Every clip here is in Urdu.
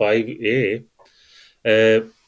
5A,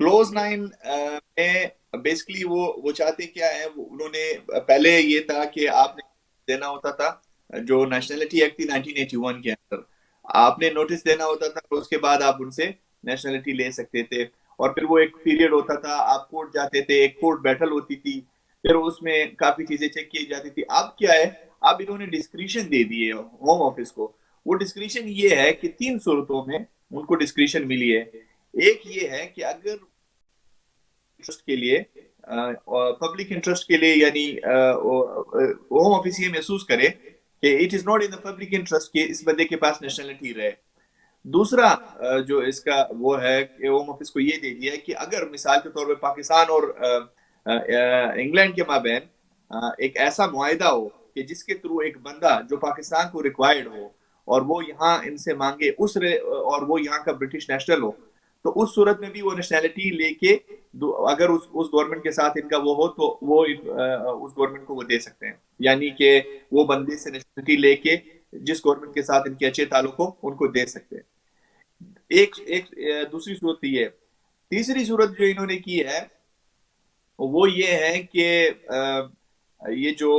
کلوز 9 میں بیسکلی وہ چاہتے کیا ہے، انہوں نے پہلے یہ تھا کہ آپ نے دینا ہوتا تھا، جو نیشنلٹی ایکٹ تھی 1981 کے اندر آپ نے نوٹس دینا ہوتا تھا، اس کے بعد آپ ان سے نیشنلٹی لے سکتے تھے، اور پھر وہ ایک پیریڈ ہوتا تھا، آپ کورٹ جاتے تھے، ایک کورٹ بیٹل ہوتی تھی، پھر اس میں کافی چیزیں چیک کی جاتی تھی۔ اب کیا ہے، اب انہوں نے ڈسکریشن دے دی ہے ہوم آفس کو۔ وہ ڈسکریشن یہ ہے کہ 3 صورتوں میں ان کو ڈسکریشن ملی ہے۔ ایک یہ ہے کہ اگر انٹرسٹ کے لیے، پبلک انٹرسٹ کے لیے، یعنی ہوم آفس یہ محسوس کرے کہ it is not in the public interest کہ اس بندے کے پاس نیشنلٹی رہے۔ دوسرا جو اس کا وہ ہے کہ ہوم آفس کو یہ دے دیا ہے کہ اگر مثال کے طور پہ پاکستان اور انگلینڈ کے مابین ایک ایسا معاہدہ ہو کہ جس کے تھرو ایک بندہ جو پاکستان کو ریکوائرڈ ہو اور وہ یہاں ان سے مانگے اور وہ یہاں کا برٹش نیشنل ہو، تو اس صورت میں بھی وہ نیشنلٹی لے کے اگر اس گورنمنٹ کے ساتھ ان کا وہ ہو تو وہ اس گورنمنٹ کو وہ دے سکتے ہیں، یعنی کہ وہ بندے سے نیشنلٹی لے کے جس گورنمنٹ کے ساتھ ان کے اچھے تعلق ہو ان کو دے سکتے ہیں۔ ایک دوسری صورت یہ ہے۔ تیسری صورت جو انہوں نے کی ہے وہ یہ ہے کہ یہ جو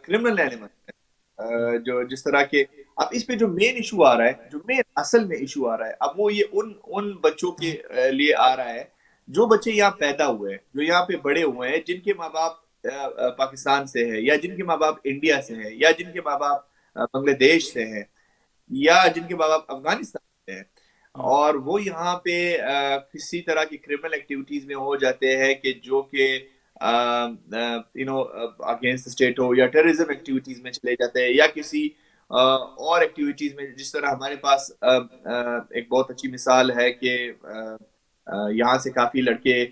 کرمنل ایلیمنٹ ہے، جو جس طرح کے اب اس پہ جو مین ایشو آ رہا ہے، جو مین اصل میں ایشو آ رہا ہے، اب وہ یہ ان بچوں کے لیے آ رہا ہے جو بچے یہاں پیدا ہوئے ہیں، جو یہاں پہ بڑے ہوئے ہیں، جن کے ماں باپ پاکستان سے ہے، یا جن کے ماں باپ انڈیا سے ہے، یا جن کے ماں باپ بنگلہ دیش سے ہے، یا جن کے ماں باپ افغانستان سے ہیں، اور وہ یہاں پہ کسی طرح کی کرمنل ایکٹیویٹیز میں ہو جاتے ہیں کہ جو کہ اگینسٹ اسٹیٹ ہو، یا ٹیررزم ایکٹیویٹیز میں چلے جاتے ہیں، یا کسی اور ایکٹیویٹیز میں، جس طرح ہمارے پاس ایک بہت اچھی مثال ہے کہ یہاں سے کافی لڑکے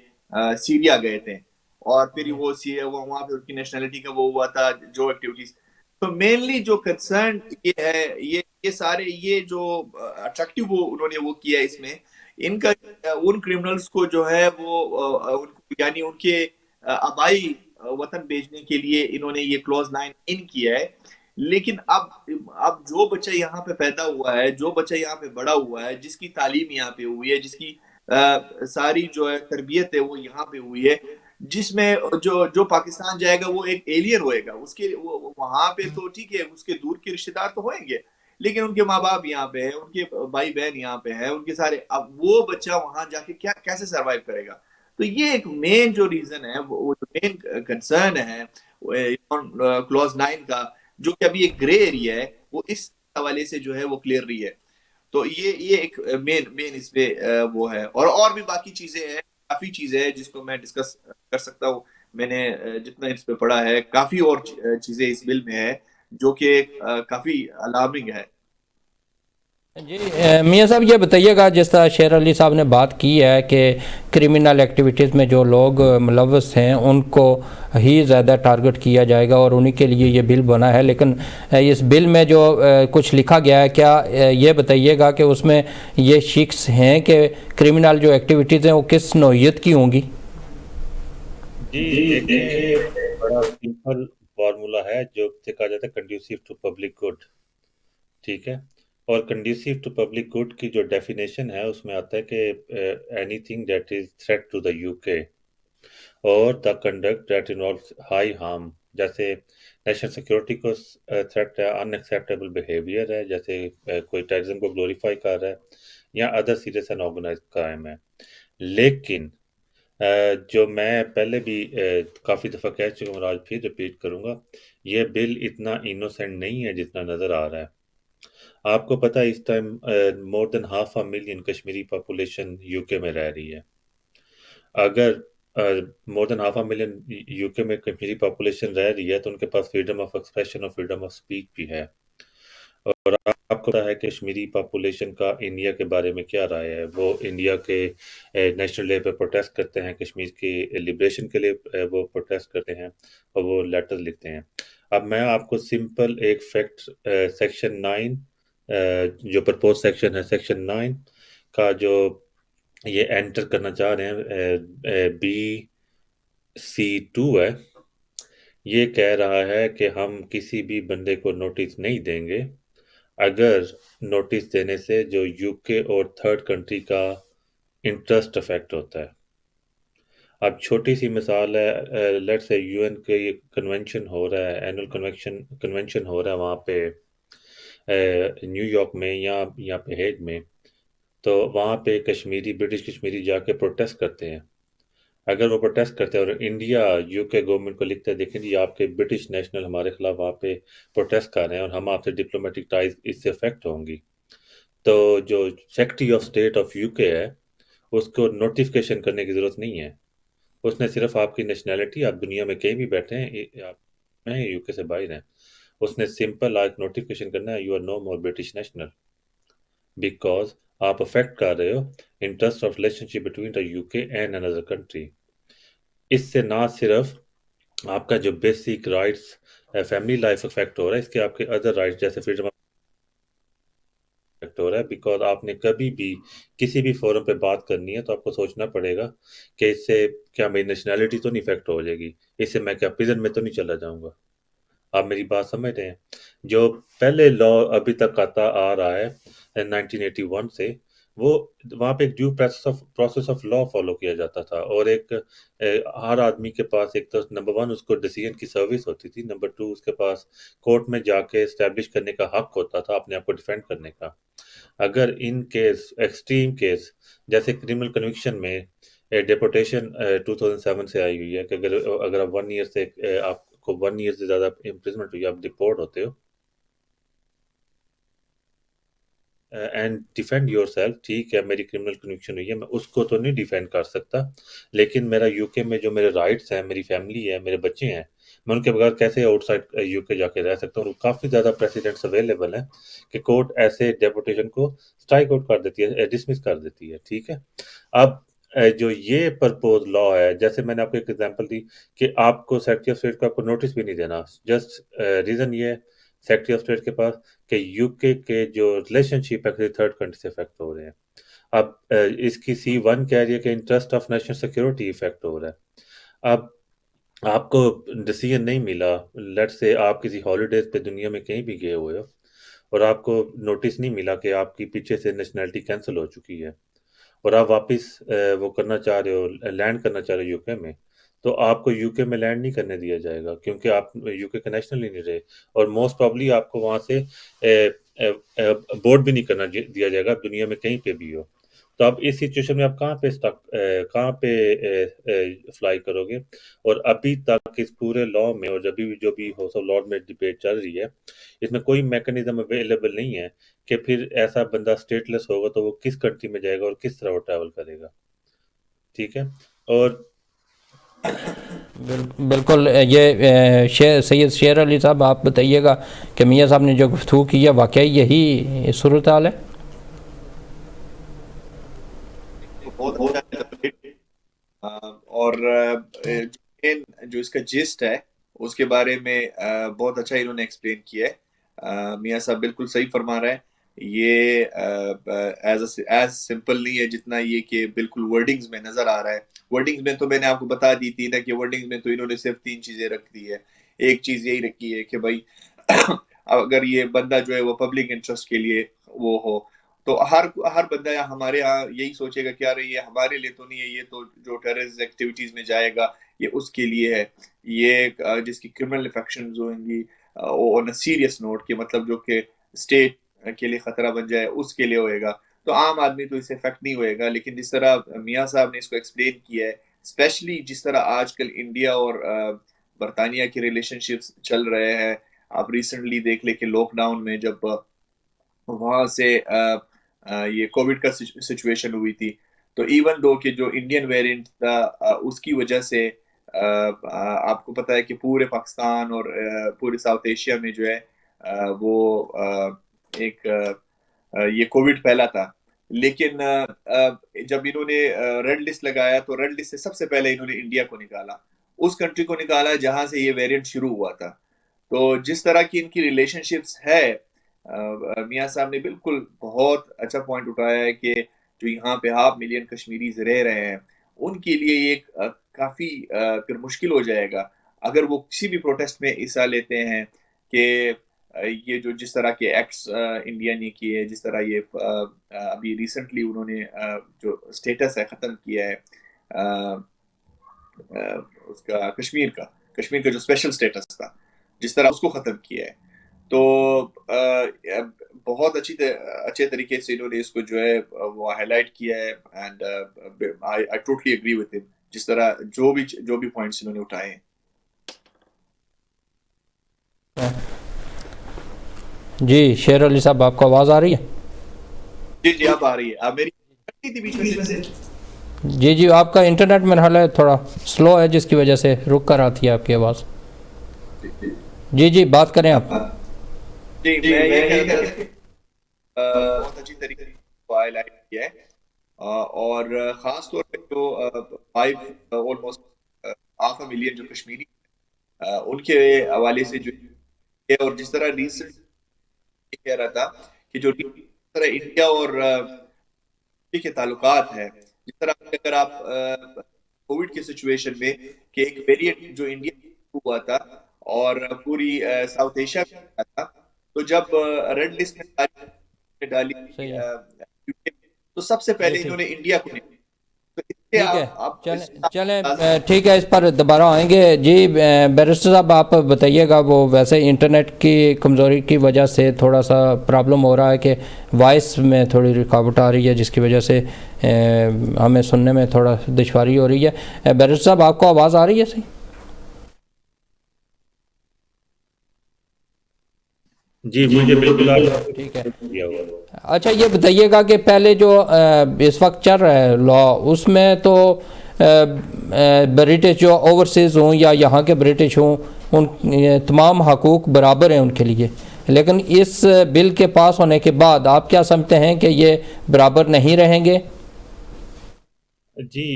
سیریا گئے تھے، اور پھر وہ وہاں پہ ان کی نیشنلٹی کا وہ ہوا تھا، جو ایکٹیویٹیز۔ تو مینلی جو کنسرن یہ ہے، یہ سارے یہ جو اٹریکٹیو انہوں نے وہ کیا اس میں، ان کا ان کرمنلز کو جو ہے وہ یعنی ان کے آبائی وطن بھیجنے کے لیے انہوں نے یہ کلوز 9 ان کیا ہے۔ لیکن اب جو بچہ یہاں پہ پیدا ہوا ہے، جو بچہ یہاں پہ بڑا ہوا ہے، جس کی تعلیم یہاں پہ ہوئی ہے، جس کی ساری جو ہے تربیت ہے وہ یہاں پہ ہوئی ہے، جس میں جو پاکستان جائے گا وہ ایک ایلین ہوئے گا، اس کے وہاں پہ تو ٹھیک ہے اس کے دور کے رشتے دار تو ہوئیں گے، لیکن ان کے ماں باپ یہاں پہ ہیں، ان کے بھائی بہن یہاں پہ ہیں، ان کے سارے، اب وہ بچہ وہاں جا کے کیسے سروائیو کرے گا؟ تو یہ ایک مین جو ریزن ہے، وہ جو مین کنسرن ہے کلوز 9 کا، جو کہ ابھی ایک گرے ایریا ہے، وہ اس حوالے سے جو ہے وہ کلیئر رہی ہے۔ تو یہ ایک مین اس پہ وہ ہے، اور بھی باقی چیزیں ہیں، کافی چیزیں ہیں جس کو میں ڈسکس کر سکتا ہوں۔ میں نے جتنا اس پہ پڑھا ہے، کافی اور چیزیں اس بل میں ہے جو کہ کافی الارمنگ ہے۔ جی میاں صاحب یہ بتائیے گا، جس طرح شیر علی صاحب نے بات کی ہے کہ کرمنل ایکٹیویٹیز میں جو لوگ ملوث ہیں ان کو ہی زیادہ ٹارگٹ کیا جائے گا اور انہی کے لیے یہ بل بنا ہے، لیکن اس بل میں جو کچھ لکھا گیا ہے، کیا یہ بتائیے گا کہ اس میں یہ شخص ہیں کہ کرمنل جو ایکٹیویٹیز ہیں وہ کس نوعیت کی ہوں گی؟ جی دیکھیں، بڑا سمپل فارمولا ہے جو سے کہا جاتا ہے کنڈیوسیو ٹو پبلک گڈ، ٹھیک ہے؟ اور کنڈیوسیو ٹو پبلک گڈ کی جو ڈیفینیشن ہے اس میں آتا ہے کہ anything that is threat to the U K اور the conduct that involves high harm, جیسے نیشنل سیکورٹی کو تھریٹ ہے، ان ایکسیپٹیبل بیہیویئر ہے، جیسے کوئی ٹیررزم کو گلوریفائی کر رہا ہے، یا other serious and organise crime ہے۔ لیکن جو میں پہلے بھی کافی دفعہ کہہ چکا ہوں اور آج پھر ریپیٹ کروں گا، یہ بل اتنا انوسینٹ نہیں ہے جتنا نظر آ رہا ہے۔ آپ کو پتہ ہے اس time more than 500,000 Kashmiri population U K میں رہ رہی ہے۔ اگر مور دین 500,000 یو کے میں کشمیری پاپولیشن رہ رہی ہے تو ان کے پاس فریڈم آف ایکسپریشن اور فریڈم آف اسپیچ بھی ہے، اور آپ کو پتا ہے کہ کشمیری پاپولیشن کا انڈیا کے بارے میں کیا رائے ہے۔ وہ انڈیا کے نیشنل ڈے پہ پروٹیسٹ کرتے ہیں، کشمیر کی لبریشن کے لیے وہ پروٹیسٹ کرتے ہیں، اور وہ لیٹر لکھتے ہیں۔ اب میں آپ کو سمپل ایک فیکٹ، سیکشن 9 جو پرپوز سیکشن ہے، سیکشن 9 کا جو یہ انٹر کرنا چاہ رہے ہیں، BC2 ہے، یہ کہہ رہا ہے کہ ہم کسی بھی بندے کو نوٹس نہیں دیں گے اگر نوٹس دینے سے جو یو کے اور تھرڈ کنٹری کا انٹرسٹ افیکٹ ہوتا ہے۔ اب چھوٹی سی مثال ہے، لیٹ سے یو این کے یہ کنونشن ہو رہا ہے، اینول کنونشن ہو رہا ہے وہاں پہ نیو یارک میں یا یہاں پہ ہیگ میں، تو وہاں پہ کشمیری برٹش کشمیری جا کے پروٹیسٹ کرتے ہیں. اگر وہ پروٹیسٹ کرتے ہیں اور انڈیا یو کے گورنمنٹ کو لکھتے ہیں دیکھیں جی آپ کے برٹش نیشنل ہمارے خلاف وہاں پہ پروٹیسٹ کر رہے ہیں اور ہم آپ سے ڈپلومیٹک ٹائز اس سے افیکٹ ہوں گی، تو جو secretary of state of you کے ہے اس کو نوٹیفیکیشن کرنے کی ضرورت نہیں ہے. اس نے صرف آپ کی نیشنلٹی، آپ دنیا میں کہیں بھی بیٹھے ہیں، آپ ہیں یو کے سے باہر ہیں، اس نے سمپل آج نوٹیفیکیشن کرنا ہے you are no more British national, because آپ افیکٹ کر رہے ہو interest of relationship between the U K and another country. اس سے نہ صرف آپ کا جو basic rights family life affect ہو رہا ہے، اس کے آپ کے ادر رائٹس جیسے فریڈم افیکٹ ہو رہا ہے، بیکاز آپ نے کبھی بھی کسی بھی فورم پہ بات کرنی ہے تو آپ کو سوچنا پڑے گا کہ اس سے کیا میری نیشنلٹی تو نہیں افیکٹ ہو جائے گی، اس سے میں کیا پریزن میں تو نہیں چلا جاؤں گا. آپ میری بات سمجھ رہے ہیں؟ جو پہلے لا ابھی تک آتا آ رہا ہے 1981 سے، وہ وہاں پہ ایک due process of law follow کیا جاتا تھا، اور ایک ہر آدمی کے پاس ایک تو نمبر ون اس کو ڈیسیجن کی سروس ہوتی تھی، نمبر ٹو اس کے پاس کورٹ میں جا کے اسٹیبلش کرنے کا حق ہوتا تھا اپنے آپ کو ڈیفینڈ کرنے کا. اگر ان کیس ایکسٹریم کیس جیسے کرمنل کنوکشن میں ڈیپورٹیشن 2007 سے آئی ہوئی ہے کہ اگر آپ 1 ایئر سے آپ کو 1 ایئر سے زیادہ امپریزمنٹ ہوئی، آپ ڈپورٹ ہوتے ہو اینڈ ڈیفینڈ یور سیلف. ٹھیک ہے میری کرمنل کنوکشن ہوئی ہے، میں اس کو تو نہیں ڈیفینڈ کر سکتا، لیکن میرا یو کے میں جو میرے رائٹس ہیں، میری فیملی ہے، میرے بچے ہیں، میں ان کے بغیر کیسے آؤٹ سائڈ یو کے جا کے رہ سکتا ہوں. کافی زیادہ پریسیڈنٹس اویلیبل ہیں کہ کورٹ ایسے ڈیپوٹیشن کو اسٹرائک آؤٹ کر دیتی ہے، ڈسمس کر دیتی ہے. ٹھیک ہے، اب جو یہ پرپوز لا ہے، جیسے میں نے آپ کو ایک ایگزامپل دی کہ آپ کو سیکرٹری آف اسٹیٹ کو آپ کو نوٹس بھی نہیں دینا، جسٹ ریزن یہ ہے سیکرٹری آف اسٹیٹ کے پاس کہ یو کے جو ریلیشن شپ ہے کسی تھرڈ کنٹری سے افیکٹ ہو رہے ہیں. اب اس کی C1 کہہ رہی ہے کہ interest of national security affect ہو رہا ہے. اب آپ کو ڈیسیجن نہیں ملا، لیٹ سے آپ کسی ہالیڈیز پہ دنیا میں کہیں بھی گئے ہوئے ہو اور آپ کو نوٹس نہیں ملا کہ آپ کی پیچھے سے نیشنلٹی کینسل ہو چکی ہے اور آپ واپس وہ کرنا چاہ رہے ہو، لینڈ کرنا چاہ رہے ہو یو کے میں، تو آپ کو یو کے میں لینڈ نہیں کرنے دیا جائے گا کیونکہ آپ یو کے نیشنل ہی نہیں رہے، اور موسٹ پرابلی آپ کو وہاں سے بورڈ بھی نہیں کرنا دیا جائے گا دنیا میں کہیں پہ بھی ہو. تو اب اس سچویشن میں آپ کہاں پہ فلائی کرو گے؟ اور ابھی تک اس پورے لا میں اور ابھی بھی جو بھی ہاؤس آف لارڈ میں ڈبیٹ چل رہی ہے، اس میں کوئی میکنزم اویلیبل نہیں ہے کہ پھر ایسا بندہ اسٹیٹ لیس ہوگا تو وہ کس کنٹری میں جائے گا اور کس طرح وہ ٹریول کرے گا. ٹھیک ہے، اور بالکل. یہ سید شیر علی صاحب آپ بتائیے گا کہ میاں صاحب نے جو گفتگو کی ہے واقعی یہی صورتحال ہے؟ بہت اچھا، اور جو اس کا جسٹ ہے اس کے بارے میں بہت اچھا انہوں نے ایکسپلین کیا ہے. میاں صاحب بالکل صحیح فرما رہے ہیں. یہ ایز سمپل نہیں ہے جتنا یہ کہ بالکل ورڈنگز میں نظر آ رہا ہے. ورڈنگز میں تو میں نے آپ کو بتا دی تھی نا کہ ورڈنگز میں تو انہوں نے صرف 3 چیزیں رکھ دی ہے. ایک چیز یہی رکھی ہے کہ بھائی اگر یہ بندہ جو ہے وہ پبلک انٹرسٹ کے لیے وہ ہو تو ہر بندہ ہمارے ہاں یہی سوچے گا کہ یار یہ ہمارے لیے تو نہیں ہے، یہ تو جو ٹیررسٹ ایکٹیویٹیز میں جائے گا یہ اس کے لیے ہے، یہ جس کی کرمنل افیکشنز ہوئیں گی آن اے سیریس نوٹ کہ مطلب جو کہ اسٹیٹ کے لیے خطرہ بن جائے اس کے لیے ہوئے گا. تو عام آدمی تو اس سے افیکٹ نہیں ہوئے گا. لیکن جس طرح میاں صاحب نے اس کو ایکسپلین کیا ہے، اسپیشلی جس طرح آج کل انڈیا اور برطانیہ کے ریلیشن شپس چل رہے ہیں، آپ ریسنٹلی دیکھ لیں کہ لاک ڈاؤن میں جب وہاں سے یہ کووڈ کا سچویشن ہوئی تھی تو ایون دو کہ جو انڈین ویرینٹ تھا اس کی وجہ سے آپ کو پتہ ہے کہ پورے پاکستان اور پورے ساؤتھ ایشیا میں جو ہے وہ ایک یہ کووڈ پھیلا تھا. لیکن جب انہوں نے ریڈ لسٹ لگایا تو ریڈ لسٹ سے سب سے پہلے انہوں نے انڈیا کو نکالا، اس کنٹری کو نکالا جہاں سے یہ ویرینٹ شروع ہوا تھا. تو جس طرح کی ان کی ریلیشن شپس ہے، میاں صاحب نے بالکل بہت اچھا پوائنٹ اٹھایا ہے کہ جو یہاں پہ 500,000 کشمیریز رہ رہے ہیں ان کے لیے یہ کافی پھر مشکل ہو جائے گا اگر وہ کسی بھی پروٹیسٹ میں حصہ لیتے ہیں کہ یہ جو جس طرح کے ایکٹس انڈیا نے کیے، جس طرح یہ ابھی ریسنٹلی انہوں نے جو اسٹیٹس ہے ختم کیا ہے اس کا کشمیر کا جو اسپیشل اسٹیٹس تھا، جس طرح اس کو ختم کیا ہے. تو بہت اچھے طریقے سے انہوں نے اس کو جو ہے وہ ہائی لائٹ کیا ہے. And I totally agree with him, جس طرح جو بھی پوائنٹس انہوں نے اٹھائے ہیں. جی شیر علی صاحب، آپ کو آواز آ رہی ہے؟ جی آپ آ رہی ہے. آپ میری تھی بیچ میں سے؟ جی آپ کا انٹرنیٹ میں حال ہے تھوڑا سلو ہے، جس کی وجہ سے رک کر آتی ہے آپ کی آواز. جی بات کریں آپ. جی میں یہ کہہ رہا تھا کہ بہت اچھی طریقے سے ہائی لائٹ کیا ہے. اور خاص طور پہ جو 5 آلموسٹ ہاف اے ملین جو کشمیری ان کے حوالے سے جو ہے، اور جس طرح ریسنٹ کہہ رہا تھا کہ جو جس طرح انڈیا اور کے تعلقات ہیں، جس طرح اگر آپ کووڈ کی سچویشن میں کہ ایک ویریئنٹ جو انڈیا ہوا تھا اور پوری ساؤتھ ایشیا میں آیا تھا، تو جب ریڈ لسٹ میں ڈالی صحیح ہے. تو سب سے جی پہلے انہوں نے انڈیا کو نہیں. تو اس سے ٹھیک ہے، آپ چلیں ٹھیک ہے، اس پر دوبارہ آئیں گے. جی بیرسٹر صاحب آپ بتائیے گا. وہ ویسے انٹرنیٹ کی کمزوری کی وجہ سے تھوڑا سا پرابلم ہو رہا ہے کہ وائس میں تھوڑی رکاوٹ آ رہی ہے، جس کی وجہ سے ہمیں سننے میں تھوڑا دشواری ہو رہی ہے. بیرسٹر صاحب آپ کو آواز آ رہی ہے صحیح؟ جی مجھے بالکل ٹھیک ہے. دیا ہوا. اچھا یہ بتائیے گا کہ پہلے جو اس وقت چل رہا ہے لا، اس میں تو برٹش جو اوورسیز ہوں یا یہاں کے برٹش ہوں، ان تمام حقوق برابر ہیں ان کے لیے، لیکن اس بل کے پاس ہونے کے بعد آپ کیا سمجھتے ہیں کہ یہ برابر نہیں رہیں گے؟ جی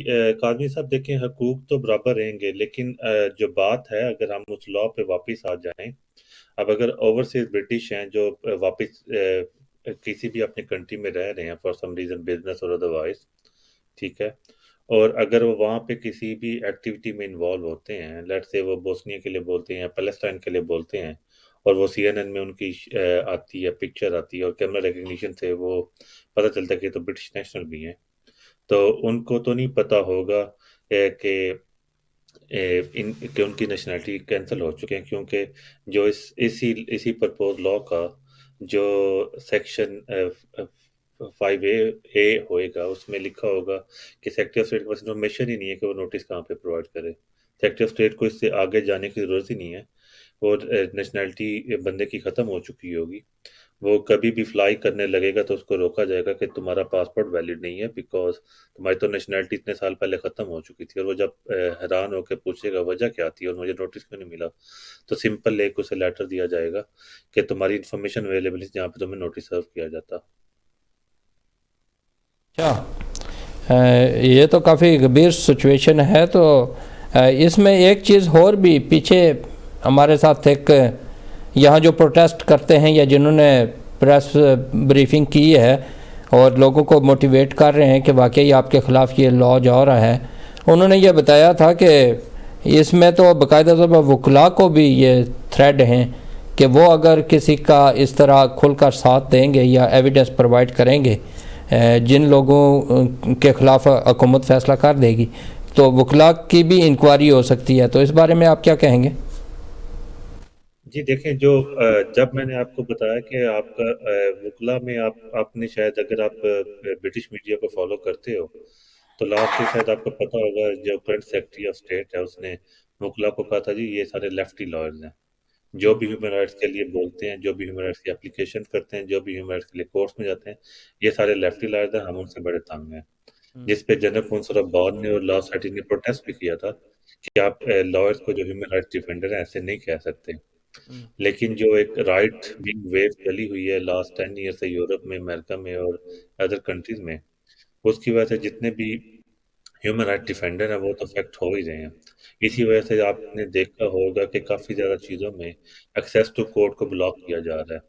قاضی صاحب دیکھیں، حقوق تو برابر رہیں گے، لیکن جو بات ہے اگر ہم اس لا پہ واپس آ جائیں، اب اگر اوورسیز برٹش ہیں جو واپس کسی بھی اپنی کنٹری میں رہ رہے ہیں فار سم ریزن، بزنس اور ادروائز، ٹھیک ہے، اور اگر وہ وہاں پہ کسی بھی ایکٹیویٹی میں انوالو ہوتے ہیں، لیٹ سے وہ بوسنیا کے لیے بولتے ہیں یا پیلسٹائن کے لیے بولتے ہیں، اور وہ سی این این میں ان کی آتی ہے، پکچر آتی ہے، اور کیمرہ ریکگنیشن سے وہ پتہ چلتا ہے کہ تو برٹش نیشنل بھی ہیں، تو ان کو تو نہیں پتہ ہوگا کہ ان کی نیشنلٹی کینسل ہو چکے ہیں، کیونکہ جو اسی پرپوز لا کا جو سیکشن 5A ہوئے گا، اس میں لکھا ہوگا کہ سیکٹری آف اسٹیٹ کے پاس انفارمیشن ہی نہیں ہے کہ وہ نوٹس کہاں پہ پرووائڈ کرے. سیکٹری آف اسٹیٹ کو اس سے آگے جانے کی ضرورت ہی نہیں ہے. وہ نیشنلٹی بندے کی ختم ہو چکی ہوگی، وہ کبھی بھی فلائی کرنے لگے گا تو اس کو روکا جائے گا کہ تمہارا پاسپورٹ ویلڈ نہیں ہے، بیکاز تمہاری تو نیشنلٹی اتنے سال پہلے ختم ہو چکی تھی. اور وہ جب حیران ہو کے پوچھے گا وجہ کیا تھی اور مجھے نوٹس کیوں نہیں ملا، تو سمپل ایک اسے لیٹر دیا جائے گا کہ تمہاری انفارمیشن اویلیبل ہے جہاں پہ تمہیں نوٹس سرو کیا جاتا. اچھا یہ تو کافی گمبھیر سچویشن ہے. تو اس میں ایک چیز اور بھی پیچھے ہمارے ساتھ ایک یہاں جو پروٹیسٹ کرتے ہیں یا جنہوں نے پریس بریفنگ کی ہے اور لوگوں کو موٹیویٹ کر رہے ہیں کہ واقعی آپ کے خلاف یہ لا جا رہا ہے، انہوں نے یہ بتایا تھا کہ اس میں تو باقاعدہ طور پر وکلاء کو بھی یہ تھریڈ ہیں کہ وہ اگر کسی کا اس طرح کھل کر ساتھ دیں گے یا ایویڈنس پرووائڈ کریں گے جن لوگوں کے خلاف حکومت فیصلہ کر دے گی، تو وکلاء کی بھی انکوائری ہو سکتی ہے. تو اس بارے میں آپ کیا کہیں گے؟ جی دیکھیں، جب میں نے آپ کو بتایا کہ آپ کا وکلا میں آپ نے شاید، اگر آپ برٹش میڈیا کو فالو کرتے ہو تو لاسٹ ایئر شاید آپ کو پتہ ہوگا جو کرنٹ سیکرٹری آف اسٹیٹ ہے، اس نے وکلا کو کہا تھا جی یہ سارے لیفٹی لائرز ہیں، جو بھی ہیومن رائٹس کے لیے بولتے ہیں، جو بھی ہیومن رائٹس کی اپلیکیشن کرتے ہیں، جو بھی ہیومن رائٹس کے لیے کورٹس میں جاتے ہیں، یہ سارے لیفٹی لائرز ہیں، ہم ان سے بڑے تنگ ہیں. جس پہ جنرل کونسل آف بار نے اور لا سوسائٹی نے پروٹیسٹ بھی کیا تھا کہ آپ لائرز کو جو ہیومن رائٹس ڈیفینڈر ہیں ایسے نہیں کہہ سکتے. لیکن جو ایک رائٹ ونگ ویو چلی ہوئی ہے لاسٹ 10 ایئر سے یورپ میں، امریکہ میں اور ادر کنٹریز میں، اس کی وجہ سے جتنے بھی ہیومن رائٹ ڈیفینڈر ہیں وہ تو افیکٹ ہو ہی رہے ہیں. اسی وجہ سے آپ نے دیکھا ہوگا کہ کافی زیادہ چیزوں میں ایکسیس ٹو کورٹ کو بلاک کیا جا رہا ہے.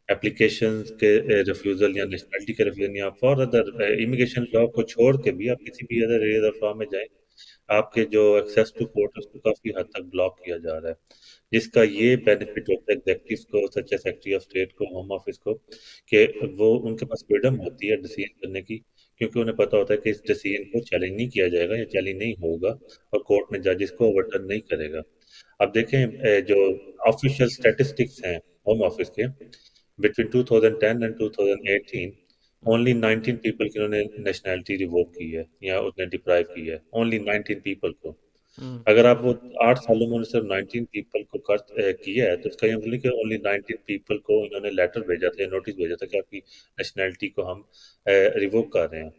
اپلیکیشنز کے ریفیوزل یا نیشنلٹی کے ریفیوزل یا فار ادر امیگریشن لا کو چھوڑ کے بھی آپ کسی بھی ادر ایریاز آف لا میں جائیں، آپ کے جو ایکسیس ٹو کورٹ ہے اس کو کافی حد تک بلاک کیا جا رہا ہے. جس کا یہ بینیفٹ ہوتا ہے ایگزیکٹوز کو، سچ ہے سیکرٹری آف اسٹیٹ کو، ہوم آفس کو، کہ وہ ان کے پاس فریڈم ہوتی ہے ڈیسیژن کرنے کی کیونکہ انہیں پتہ ہوتا ہے کہ اس ڈیسیجن کو چیلنج نہیں کیا جائے گا یا چیلنج نہیں ہوگا اور کورٹ میں جج اس کو اوورٹرن نہیں کرے گا. اب دیکھیں جو آفیشیل اسٹیٹسٹکس ہیں ہوم آفس کے بٹوین 2010 اینڈ 2018 اونلی 19 پیپل کی انہوں نے نیشنلٹی ریووک کی ہے یا اس نے ڈپرائیو کی ہے. اونلی 19 پیپل کو. اگر آپ وہ 8 سالوں میں صرف 19 پیپل کو کیا ہے تو اس کا یہ مطلب کہ اونلی 19 پیپل کو انہوں نے لیٹر بھیجا تھا یا نوٹس بھیجا تھا کہ آپ کی نیشنلٹی کو ہم ریووک کر رہے ہیں.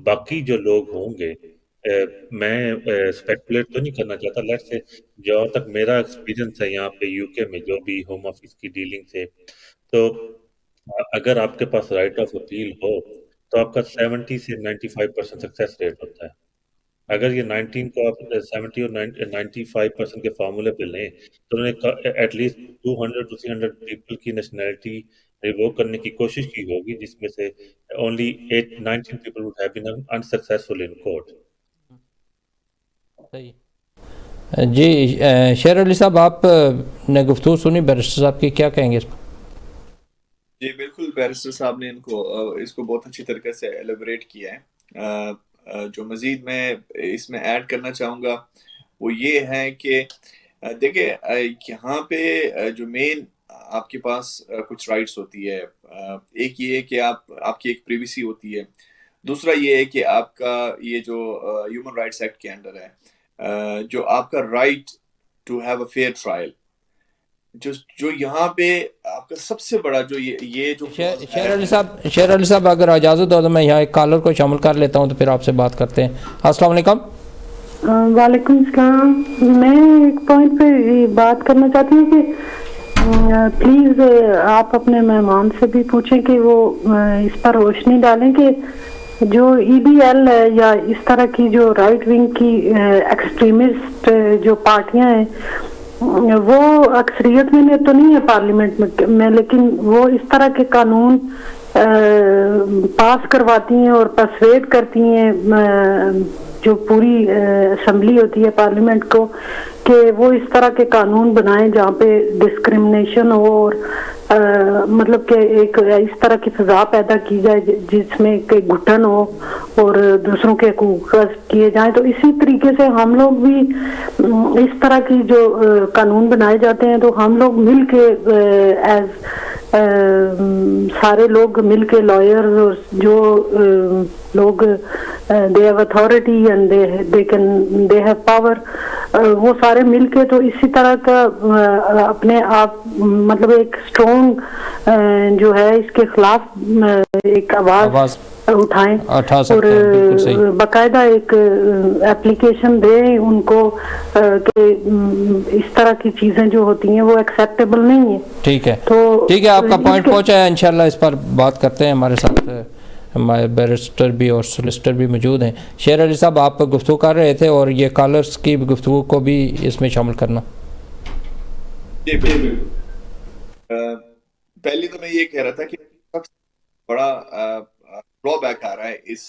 باقی جو لوگ ہوں گے میں اسپیکولیٹ تو نہیں کرنا چاہتا. لیٹ سے جہاں تک میرا ایکسپیرینس ہے یہاں پہ یو کے میں جو بھی ہوم آفس کی ڈیلنگ سے، تو اگر آپ کے پاس رائٹ آف اپیل ہو تو آپ کا 70 سے 95% سکسیس ریٹ ہوتا ہے. اگر یہ 19 کو آپ 70 اور 95% کے فارمولے پہ لیں تو انہوں نے ایٹ لیسٹ 200 to 300 پیپل کی نیشنلٹی ریووک کرنے کی کوشش کی ہوگی، جس میں سے only 19 people would have been unsuccessful in court. صحیح. جی شیر علی صاحب، آپ نے گفتگو سنی بیرسٹر صاحب کی، کیا کہیں گے اس پر؟ جی بالکل، بیرسٹر صاحب نے اس کو بہت اچھی طریقے سے ایلیبریٹ کیا ہے. جو مزید میں اس میں ایڈ کرنا چاہوں گا وہ یہ ہے کہ دیکھیں یہاں پہ جو مین آپ کے پاس کچھ رائٹس ہوتی ہے. ایک یہ ہے کہ آپ کی ایک پریویسی ہوتی ہے. دوسرا یہ ہے کہ آپ کا یہ جو ہیومن رائٹس ایکٹ کے انڈر ہے جو آپ کا right to have a fair trial, جو یہاں پہ آپ کا سب سے بڑا جو یہ جو شیر علی صاحب اگر اجازت ہو تو میں یہاں ایک کالر کو شامل کر لیتا ہوں تو پھر آپ سے بات کرتے ہیں. السلام علیکم. وعلیکم السلام. میں ایک پوائنٹ پہ بات کرنا چاہتی ہوں کہ پلیز آپ اپنے مہمان سے بھی پوچھیں کہ وہ اس پر روشنی ڈالیں کہ جو ای بی ایل ہے یا اس طرح کی جو رائٹ ونگ کی ایکسٹریمسٹ جو پارٹیاں ہیں وہ اکثریت میں تو نہیں ہے پارلیمنٹ میں، لیکن وہ اس طرح کے قانون پاس کرواتی ہیں اور پرسویٹ کرتی ہیں جو پوری اسمبلی ہوتی ہے پارلیمنٹ کو کہ وہ اس طرح کے قانون بنائیں جہاں پہ ڈسکرمنیشن ہو اور مطلب کہ ایک اس طرح کی فضا پیدا کی جائے جس میں کہ گھٹن ہو اور دوسروں کے حقوق غصب کیے جائیں. تو اسی طریقے سے ہم لوگ بھی اس طرح کی جو قانون بنائے جاتے ہیں تو ہم لوگ مل کے ایز سارے لوگ مل کے لائرز اور جو لوگ they have authority and they have power, وہ سارے مل کے تو اسی طرح کا اپنے آپ مطلب ایک اسٹرانگ جو ہے اس کے خلاف ایک آواز اٹھائیں اور باقاعدہ ایک اپلیکیشن دیں ان کو کہ اس طرح کی چیزیں جو ہوتی ہیں وہ ایکسیپٹیبل نہیں ہیں. ٹھیک ہے، ٹھیک ہے، آپ کا پوائنٹ پہنچا ہے. انشاءاللہ اس پر بات کرتے ہیں. ہمارے ساتھ ہمارے بیرسٹر بھی اور سولسٹر بھی موجود ہیں. شیر علی صاحب، آپ گفتگو کر رہے تھے اور یہ کالرز کی گفتگو کو بھی اس میں شامل کرنا. پہلے تو میں یہ کہہ رہا تھا کہ سب سے بڑا ڈرا بیک آ رہا ہے اس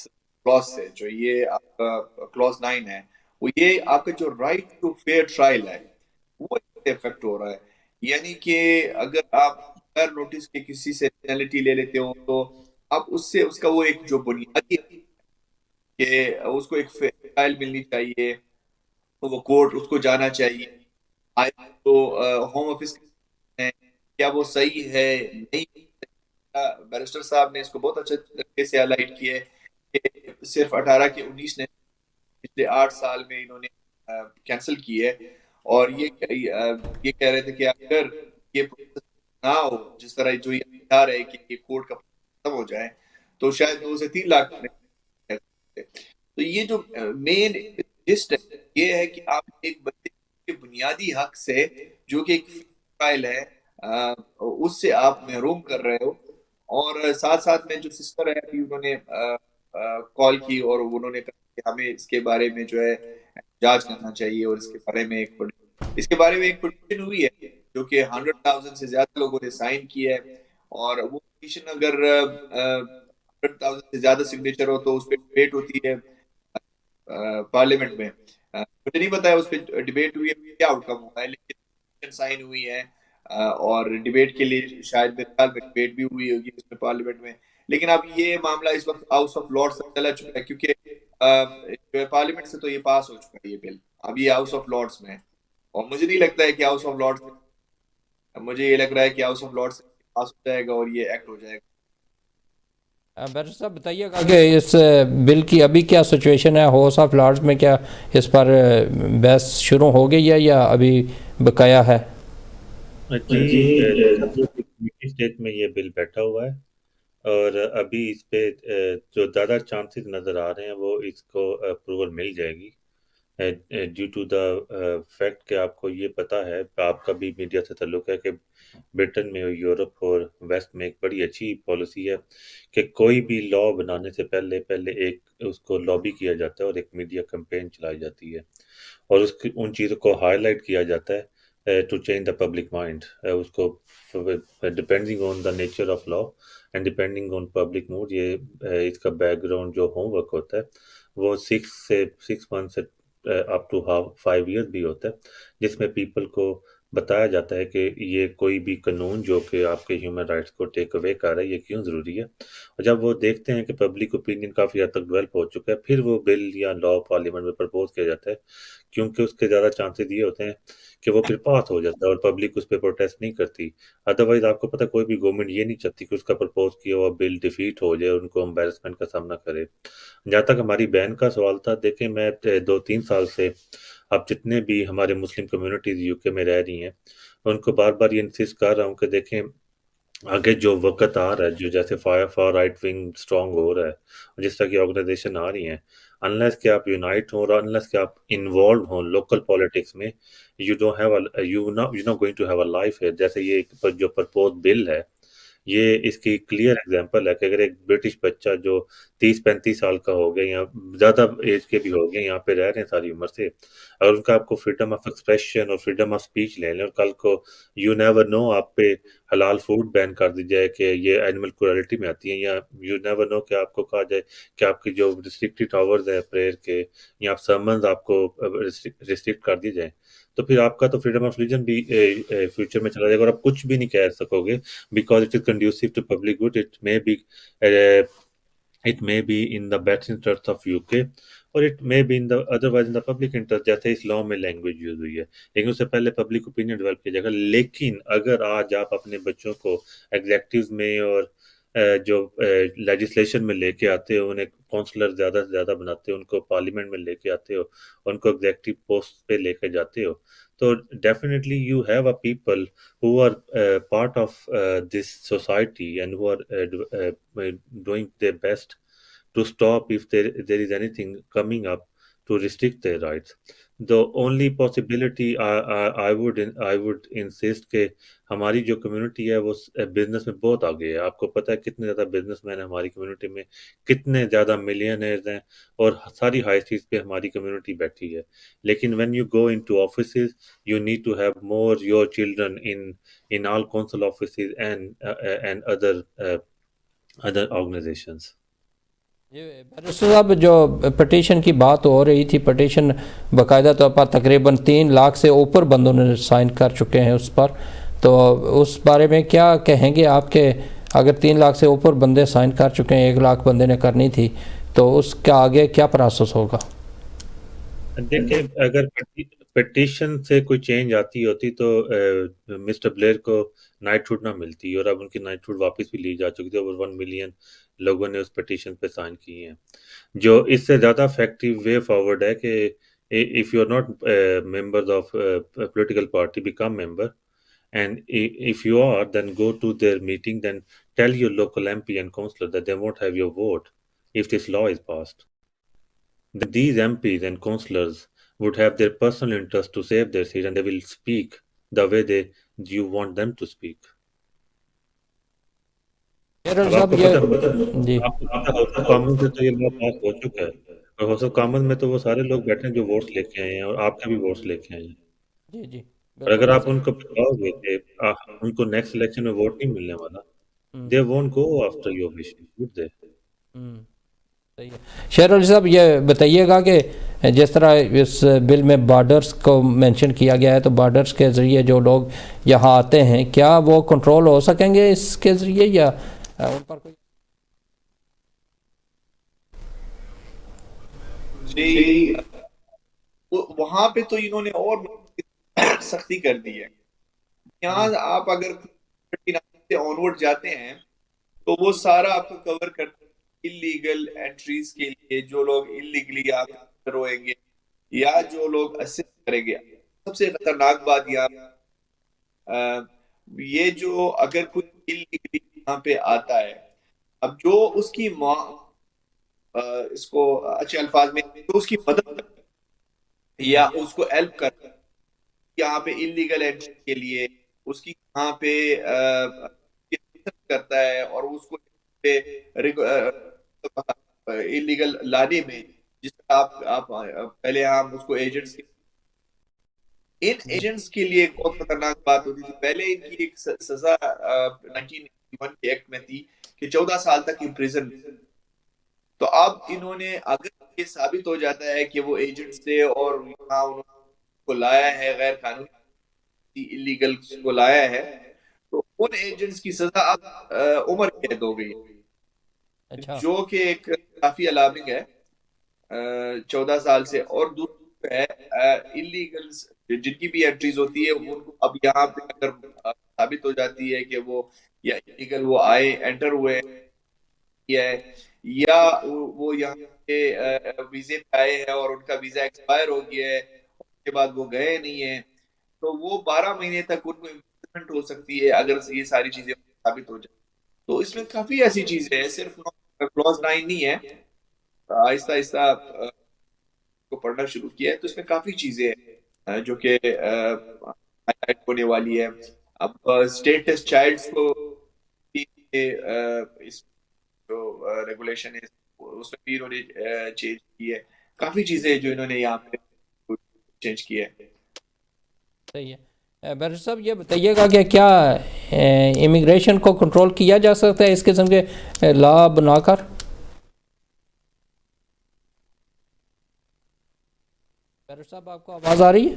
کلاس سے، جو یہ آپ کا کلاس 9 ہے، وہ یہ آپ کا جو رائٹ ٹو فیئر ٹرائل ہے وہ افیکٹ ہو رہا ہے. یعنی کہ اگر آپ غیر نوٹس کے کسی سے پینلٹی لے لیتے ہو تو آپ اس کا وہ ایک جو بنیادی کہ اس کو ایک فیئر ٹرائل ملنی چاہیے، وہ کورٹ اس کو جانا چاہیے. تو ہوم آفس کیا وہ صحیح ہے نہیں؟ بیرسٹر صاحب نے اس کو بہت اچھے طریقے سے ہائی لائٹ کیا ہے کہ صرف 18 کے 19 نے پچھلے 8 سال میں انہوں نے کینسل کی ہے. اور یہ کہہ رہے تھے کہ اگر یہ نہ ہو جس طرح جو یہ چاہ رہے کہ یہ کورٹ کا ختم ہو جائے تو شاید 2 سے 3 لاکھ. تو یہ جو مین لسٹ ہے یہ ہے کہ آپ ایک بچے کے بنیادی حق سے جو کہ ایک فائل ہے اس سے آپ محروم کر رہے ہو. اور ساتھ ساتھ میں جو سسٹر ہے ابھی انہوں نے کال کی اور انہوں نے کہا کہ ہمیں اس کے بارے میں جو ہے جانچ کرنا چاہیے اور اس کے بارے میں ایک پٹیشن ہوئی ہے جو کہ 100,000 سے زیادہ لوگوں نے سائن کی ہے. اور وہ پٹیشن اگر 100,000 سے زیادہ سگنیچر ہو تو اس پہ ڈیبیٹ ہوتی ہے پارلیمنٹ میں. مجھے نہیں پتا ہے اس پہ ڈیبیٹ ہوئی ہے کیا آؤٹ کم ہوا ہے، لیکن سائن ہوئی ہے اور ڈیبیٹ کے لیے شاید میرے خیال میں ڈیبیٹ بھی ہوئی ہوگی اس میں پارلیمنٹ میں. لیکن اب یہ معاملہ اس وقت ہاؤس آف لارڈز تک چلا چکا ہے کیونکہ پارلیمنٹ سے تو یہ پاس ہو چکا ہے یہ بل. اب یہ ہاؤس آف لارڈز میں ہے اور مجھے نہیں لگتا ہے کہ ہاؤس آف لارڈز مجھے یہ لگ رہا ہے کہ ہاؤس آف لارڈز سے پاس ہو جائے گا اور یہ ایکٹ ہو جائے گا. بیرسٹر صاحب بتائیے گا کہ اس بل کی ابھی کیا سچویشن ہے ہاؤس آف لارڈز میں؟ کیا اس پر بحث شروع ہو گئی ہے یا ابھی بقایا ہے؟ جی کمیٹی اسٹیج میں یہ بل بیٹھا ہوا ہے اور ابھی اس پہ جو زیادہ چانسز نظر آ رہے ہیں وہ اس کو اپروول مل جائے گی ڈیو ٹو دا فیکٹ کہ آپ کو یہ پتہ ہے، آپ کا بھی میڈیا سے تعلق ہے کہ برٹن میں اور یورپ اور ویسٹ میں ایک بڑی اچھی پالیسی ہے کہ کوئی بھی لا بنانے سے پہلے ایک اس کو لابی کیا جاتا ہے اور ایک میڈیا کمپین چلائی جاتی ہے اور ان چیزوں کو ہائی لائٹ کیا جاتا ہے to change the public mind. اس کو depending on the nature of law and depending on public mood یہ اس کا بیک گراؤنڈ جو ہوم ورک ہوتا ہے وہ 6 منتھ سے اپ ٹو 5 ایئر بھی ہوتا ہے جس میں پیپل کو بتایا جاتا ہے کہ یہ کوئی بھی قانون جو کہ آپ کے ہیومن رائٹس کو ٹیک اوے کر رہا ہے یہ کیوں ضروری ہے. اور جب وہ دیکھتے ہیں کہ پبلک اوپینین کافی حد تک ڈیولپ ہو چکا ہے پھر وہ بل یا لا پارلیمنٹ میں پرپوز کیا جاتا ہے کیونکہ اس کے زیادہ چانسز یہ ہوتے ہیں کہ وہ پھر پاس ہو جاتا ہے اور پبلک اس پہ پروٹیسٹ نہیں کرتی. ادروائز آپ کو پتہ کوئی بھی گورنمنٹ یہ نہیں چاہتی کہ اس کا پرپوز کیا ہوا بل ڈیفیٹ ہو جائے اور ان کو امبیرسمنٹ کا سامنا کرے. جہاں تک ہماری بہن کا سوال تھا، دیکھیں میں 2-3 سال سے اب جتنے بھی ہمارے مسلم کمیونٹیز یو کے میں رہ رہی ہیں ان کو بار بار یہ انسسٹ کر رہا ہوں کہ دیکھیں آگے جو وقت آ رہا ہے جو جیسے فار رائٹ ونگ اسٹرانگ ہو رہا ہے اور جس طرح کی آرگنائزیشن آ رہی ہیں، انلیس کہ آپ یونائٹ ہوں اور انلیس کہ آپ انوالو ہوں لوکل پالیٹکس میں، you don't have you not going to have a life ہے. جیسے یہ جو پرپوز بل ہے یہ اس کی کلیئر ایگزامپل ہے کہ اگر ایک برٹش بچہ جو 30-35 سال کا ہو گیا یا زیادہ ایج کے بھی ہو گئے یہاں پہ رہ رہے ہیں ساری عمر سے، اگر ان کا آپ کو فریڈم آف ایکسپریشن اور فریڈم آف اسپیچ لے لیں اور کل کو یو نیور نو آپ پہ حلال فوڈ بین کر دی جائے کہ یہ اینیمل کروئلٹی میں آتی ہے، یا یو نیور نو کہ آپ کو کہا جائے کہ آپ کی جو ریسٹرکٹیڈ آورز ہیں پریئر کے یا آپ سرمنز آپ کو ریسٹرکٹ کر دی جائیں تو پھر آپ کا تو فریڈم آف ریلیجن بھی فیوچر میں چلا جائے گا اور آپ کچھ بھی نہیں کہہ سکو گے because it is conducive to public good. It may be in the best interest of UK اور it may be in the otherwise in the public interest. جیسے اس لاء میں لینگویج یوز ہوئی ہے لیکن اس سے پہلے پبلک اوپینین ڈیولپ کیا جائے گا. لیکن اگر آج آپ اپنے بچوں کو ایگزیکٹیوز میں اور جو لیجسلیشن میں لے کے آتے ہو، انہیں کونسلر زیادہ سے زیادہ بناتے ہو، ان کو پارلیمنٹ میں لے کے آتے ہو، ان کو ایگزیکٹو پوسٹ پہ لے کے جاتے ہو، تو definitely you have a people who are part of this society and who are doing their best to stop if there is anything coming up to restrict their rights. The only possibility I would insist کہ ہماری جو کمیونٹی ہے وہ بزنس میں بہت آگے ہے. آپ کو پتہ ہے کتنے زیادہ بزنس مین ہیں ہماری کمیونٹی میں، کتنے زیادہ ملینئرز ہیں اور ساری ہائی اسٹریٹس پہ ہماری کمیونٹی بیٹھی ہے. لیکن when you go into offices you need to have more your children in all council offices and other organizations. Barrister صاحب جو پٹیشن کی بات ہو رہی تھی، پٹیشن باقاعدہ طور پر تقریباً 3 لاکھ سے اوپر بندوں نے سائن کر چکے ہیں اس پر، تو اس بارے میں کیا کہیں گے آپ کہ اگر 3 لاکھ سے اوپر بندے سائن کر چکے ہیں، 1 لاکھ بندے نے کرنی تھی، تو اس کا آگے کیا پروسیس ہوگا؟ دیکھیں اگر پٹیشن سے کوئی چینج آتی ہوتی تو مسٹر بلیئر کو نائٹ ہوڈ نہ ملتی اور اب ان کی نائٹ ہوڈ واپس بھی لی جا چکی تھی. اوور 1 ملین لوگوں نے اس پٹیشن پہ سائن کیے ہیں. جو اس سے زیادہ افیکٹو وے فارورڈ ہے کہ if you are not members of a political party, become member, and if you are, then go to their meeting, then tell your local MP and councillor that they won't have your vote if this law is passed. Then these MPs and councillors would have their personal interest to save their seat and they will speak the way you want them to speak. اب آپ کو جی آپ کو پتہ ہاؤس آف کامن سے تو یہ لا پاس ہو چکا ہے اور ہاؤس آف کامن میں تو وہ سارے لوگ بیٹھے ہیں جو ووٹس لے کے آئے ہیں اور آپ کا بھی ووٹس لے کے آئے ہیں. جی جی اور اگر بالکل آپ ان کو بتاؤ گے کہ ان کو نیکسٹ الیکشن میں ووٹ نہیں ملنے والا، they won't go after your wishes, would they? صحیح ہے شیر علی صاحب، یہ بتائیے گا کہ جس طرح اس بل میں بارڈرز کو مینشن کیا گیا ہے، تو بارڈرز کے ذریعے جو لوگ یہاں آتے ہیں کیا وہ کنٹرول ہو سکیں گے اس کے ذریعے، یا ان پر کوئی؟ جی وہاں پہ تو انہوں نے اور سختی کر دی ہے. یہاں آپ اگر سے آنورڈ جاتے ہیں تو وہ سارا آپ کو کور کرتے ہیں انلیگل انٹریز کے لیے، جو لوگ انلیگلی آپ روئیں گے یا جو لوگ اسسٹ کریں گے. سب سے خطرناک بات یہ جو اگر کوئی انلیگلی یہاں پہ آتا ہے، اب جو اس کی ماں اس کو اچھے الفاظ میں جو اس کی مدد یا اس کو ہیلپ کرتا یہاں پہ انلیگل انٹری کے لیے، اس کی یہاں پہ کرتا ہے اور اس کو انلیگل لانے میں، جس طرح آپ پہلے ہم اس کو ایجنٹس، ان ایجنٹس کے لیے ایک بہت خطرناک بات ہوتی تھی. پہلے ان کی ایک سزا 1981 کے ایکٹ میں تھی کہ 14 سال تک امپریزن. تو اب انہوں نے اگر یہ ثابت ہو جاتا ہے کہ وہ ایجنٹس تھے اور یہاں انہوں کو لایا ہے غیر قانونی انلیگل کو لایا ہے، تو ان ایجنٹس کی سزا اب عمر قید ہو گئی، جو کہ ایک کافی الارمنگ ہے، 14 سال سے. اور دوسرا ہے انلیگل جن کی بھی انٹریز ہوتی ہے ان کو اب یہاں پہ اگر ثابت ہو جاتی ہے کہ وہ یا انلیگل وہ آئے انٹر ہوئے یا وہ یہاں پہ ویزے پہ آئے ہیں اور ان کا ویزا ایکسپائر ہو گیا ہے، اس کے بعد وہ گئے نہیں ہیں، تو وہ 12 مہینے تک ان کو امپریزنمنٹ ہو سکتی ہے اگر یہ ساری چیزیں ثابت ہو جائیں. تو اس میں کافی ایسی چیزیں ہیں، صرف کلوز 9 نہیں ہے. آہستہ آہستہ کو پڑھنا شروع کیا ہے تو اس میں کافی چیزیں ہیں جو کہ ہونے والی ہے. اب اسٹیٹس چائلڈز کو اس جو ریگولیشن ہے اس میں بھی انہوں نے چینج کی ہے. کافی چیزیں جو انہوں نے یہاں پہ چینج کی ہے. صحیح ہے. بیرر صاحب یہ بتائیے گا کہ کیا امیگریشن کو کنٹرول کیا جا سکتا ہے اس قسم کے لا بنا کر؟ بیرر صاحب آپ کو آواز آ رہی ہے؟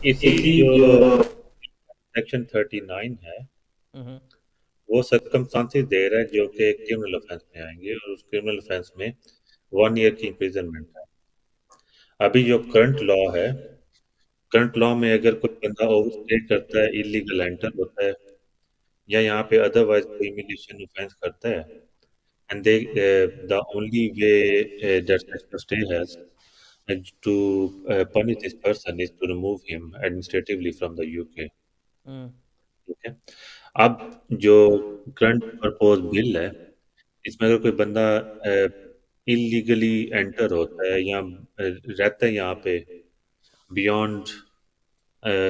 اسی جو سیکشن 39 ہے وہ سرکمسٹانسز دے رہا ہے جو کہ کرمنل افینس میں آئیں گے، اور اس کرمنل افینس میں 1 ایئر کی امپریزنمنٹ ہے. ابھی جو کرنٹ لا ہے، کرنٹ لا میں اگر کوئی بندہ اوور اسٹے کرتا ہے، انلیگل انٹر ہوتا ہے یا یہاں پہ ادروائز کوئی امیگریشن افینس کرتا ہے، and the only way that the state has to punish this person is to remove him administratively from the UK. ٹھیک ہے. اب جو کرنٹ پرپوز بل ہے اس میں اگر کوئی بندہ انلیگلی انٹر ہوتا ہے یا رہتا ہے یہاں پہ بیونڈ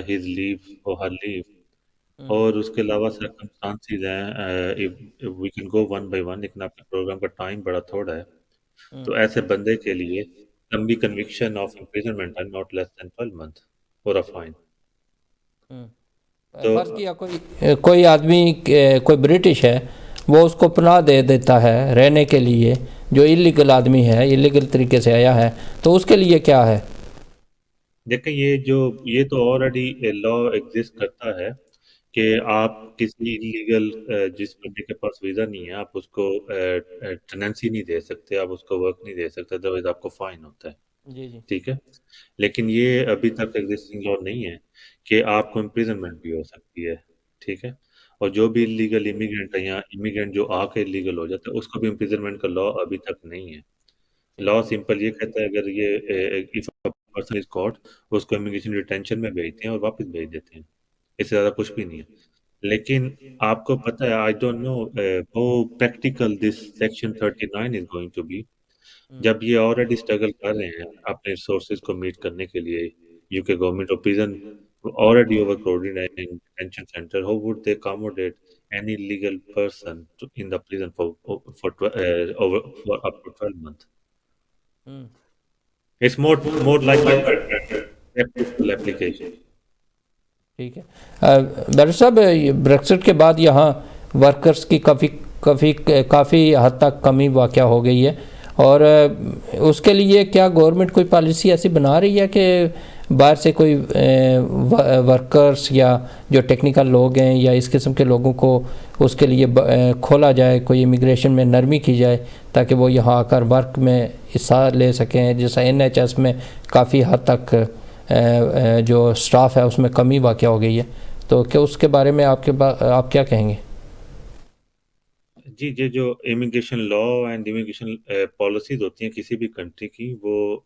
ہز لیو اور ہر لیو، اور اس کے علاوہ سرکمسٹانسز ہیں، we can go one by one, لیکن آپ کے پروگرام کا ٹائم بڑا تھوڑا ہے، تو ایسے بندے کے لیے لمبی کنوکشن آف امپریزنمنٹ ہے ناٹ لیس دین 12 months اور اے فائن. فرض کیا کوئی آدمی کوئی برٹش ہے، وہ اس کو پناہ دے دیتا ہے رہنے کے لیے، جو انلیگل آدمی ہے، انلیگل طریقے سے آیا ہے، تو اس کے لیے کیا ہے؟ دیکھیں یہ تو آلریڈی لا ایگزسٹ کرتا ہے کہ آپ کسی انلیگل جس بندے کے پاس ویزا نہیں ہے آپ اس کو ٹیننسی نہیں دے سکتے، آپ اس کو ورک نہیں دے سکتے، ادروائز آپ کو فائن ہوتا ہے. جی جی ٹھیک ہے. لیکن یہ ابھی تک ایگزسٹنگ لا نہیں ہے کہ آپ کو امپریزنمنٹ بھی ہو سکتی ہے. ٹھیک ہے. اور جو بھی انلیگل امیگرینٹ ہے یا امیگرینٹ جو آ کے انلیگل ہو جاتا ہے اس کو بھی امپریزنمنٹ کا لا ابھی تک نہیں ہے. لا سمپل یہ کہتا ہے اگر یہ پرسن از کاٹ اس کو امیگریشن ڈیٹینشن میں بھیجتے ہیں اور واپس بھیج دیتے ہیں، اس سے زیادہ کچھ بھی نہیں ہے. لیکن آپ کو پتہ ہے I don't know how practical this section 39 is going to be. جب یہ آلریڈی اسٹرگل کر رہے ہیں اپنے ریسورسز کو میٹ کرنے کے لیے، یو کے government of prison already overcrowded in detention center, how would they accommodate any legal person in the prison for up to 12 months? It's more like a practical application. ٹھیک ہے بیرسٹر صاحب، بریکسٹ کے بعد یہاں ورکرز کی کافی حد تک کمی واقع ہو گئی ہے، اور اس کے لیے کیا گورنمنٹ کوئی پالیسی ایسی بنا رہی ہے کہ باہر سے کوئی ورکرز یا جو ٹیکنیکل لوگ ہیں یا اس قسم کے لوگوں کو اس کے لیے کھولا جائے، کوئی امیگریشن میں نرمی کی جائے تاکہ وہ یہاں آ کر ورک میں حصہ لے سکیں؟ جیسا NHS میں کافی حد تک جو سٹاف ہے اس میں کمی واقع ہو گئی ہے، تو کیا اس کے بارے میں آپ کیا کہیں گے؟ جی، یہ جو immigration law and immigration policies ہوتی ہیں کسی بھی کنٹری کی، وہ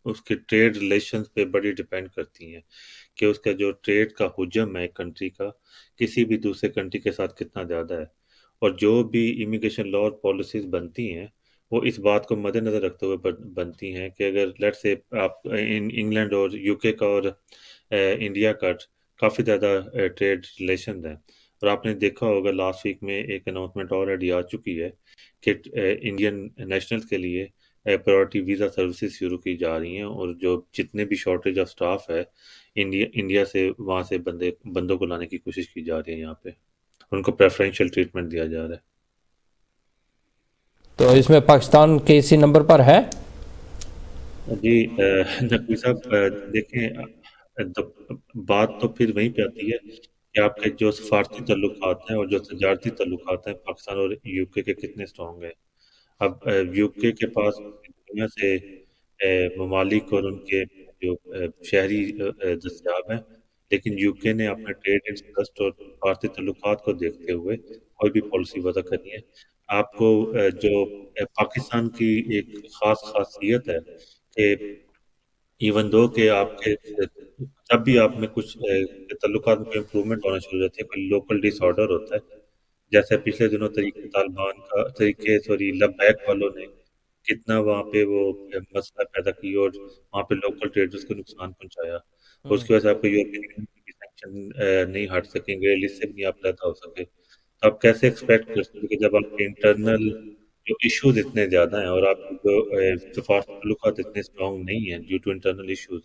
اس کے ٹریڈ ریلیشنز پہ بڑی ڈیپینڈ کرتی ہیں کہ اس کا جو ٹریڈ کا حجم ہے ایک کنٹری کا کسی بھی دوسرے کنٹری کے ساتھ کتنا زیادہ ہے، اور جو بھی امیگریشن لا اور پالیسیز بنتی ہیں وہ اس بات کو مد نظر رکھتے ہوئے بنتی ہیں کہ اگر لیٹ سے آپ انگلینڈ اور UK کا اور انڈیا کا کافی زیادہ ٹریڈ ریلیشنز ہیں، اور آپ نے دیکھا ہوگا لاسٹ ویک میں ایک اناؤنسمنٹ آلریڈی آ چکی ہے کہ انڈین نیشنلز کے لیے پرائورٹی ویزا سروسز شروع کی جا رہی ہیں، اور جو جتنے بھی شارٹیج آف سٹاف ہے انڈیا سے وہاں سے بندوں کو لانے کی کوشش کی جا رہی ہے، یہاں پہ ان کو پریفرینشیل ٹریٹمنٹ دیا جا رہا ہے۔ تو اس میں پاکستان کسی نمبر پر ہے؟ جی نقوی صاحب، دیکھیں بات تو پھر وہیں پہ آتی ہے کہ آپ کے جو سفارتی تعلقات ہیں اور جو تجارتی تعلقات ہیں پاکستان اور UK کے کتنے اسٹرانگ ہیں۔ اب UK کے پاس دنیا سے ممالک اور ان کے جو شہری دستیاب ہیں، لیکن UK نے اپنا ٹریڈ انٹرسٹ اور سفارتی تعلقات کو دیکھتے ہوئے کوئی بھی پالیسی وضع کرنی ہے۔ آپ کو جو پاکستان کی ایک خاص خاصیت ہے کہ ایون دو کہ آپ کے جب بھی آپ میں کچھ تعلقات میں کوئی امپرومنٹ ہونا شروع ہو جاتی ہے، کوئی لوکل ڈس آرڈر ہوتا ہے، جیسے پچھلے دنوں لبیک والوں نے کتنا وہاں پہ وہ مسئلہ پیدا کی اور وہاں پہ لوکل ٹریڈرز کو نقصان پہنچایا، اس کی وجہ سے آپ کو یورپین یونین کی سینکشن نہیں ہٹ سکیں گے، لسٹ سے بھی نہیں آپ لیتا ہو سکے۔ تو آپ کیسے ایکسپیکٹ کر سکتے کہ جب آپ کے انٹرنل جو ایشوز اتنے زیادہ ہیں اور آپ کی جو سفارتی تعلقات اتنے اسٹرانگ نہیں ہیں ڈیو ٹو انٹرنل ایشوز،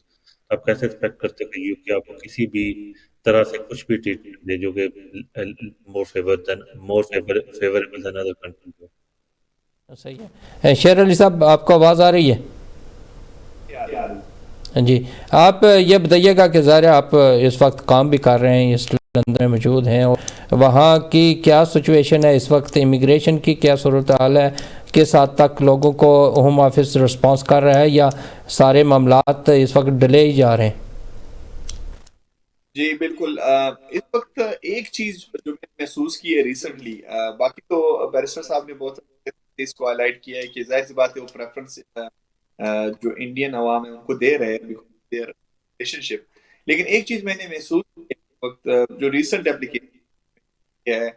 آپ کیسے ایکسپیکٹ کرتے کہ UK آپ کو کسی بھی طرح سے کچھ بھی ٹریٹمنٹ دے جو کہ فیوریبل دین ادر کنٹری ہو؟ صحیح ہے۔ شیر علی صاحب، آپ کو آواز آ رہی ہے؟ جی، آپ یہ بتائیے گا کہ ظاہر ہے آپ اس وقت کام بھی کر رہے ہیں، اس لندن میں موجود ہیں، اور وہاں کی کیا سچویشن ہے اس وقت، امیگریشن کی کیا صورتحال ہے، کس حد تک لوگوں کو ہوم آفس رسپانس کر رہا ہے یا سارے معاملات اس وقت ڈیلے ہی جا رہے ہیں؟ جی بالکل، اس وقت ایک چیز جو میں نے محسوس کی ہے ریسنٹلی، باقی تو بیرسٹر صاحب نے بہت اس کو ہائی لائٹ کیا ہے کہ ظاہر سی بات ہے وہ پریفرنس جو انڈین عوام ہے ان کو دے رہے ہیں ریلیشن شپ، لیکن ایک چیز میں نے محسوس کی ہے اس وقت جو ریسنٹ اپلیکیشن ہے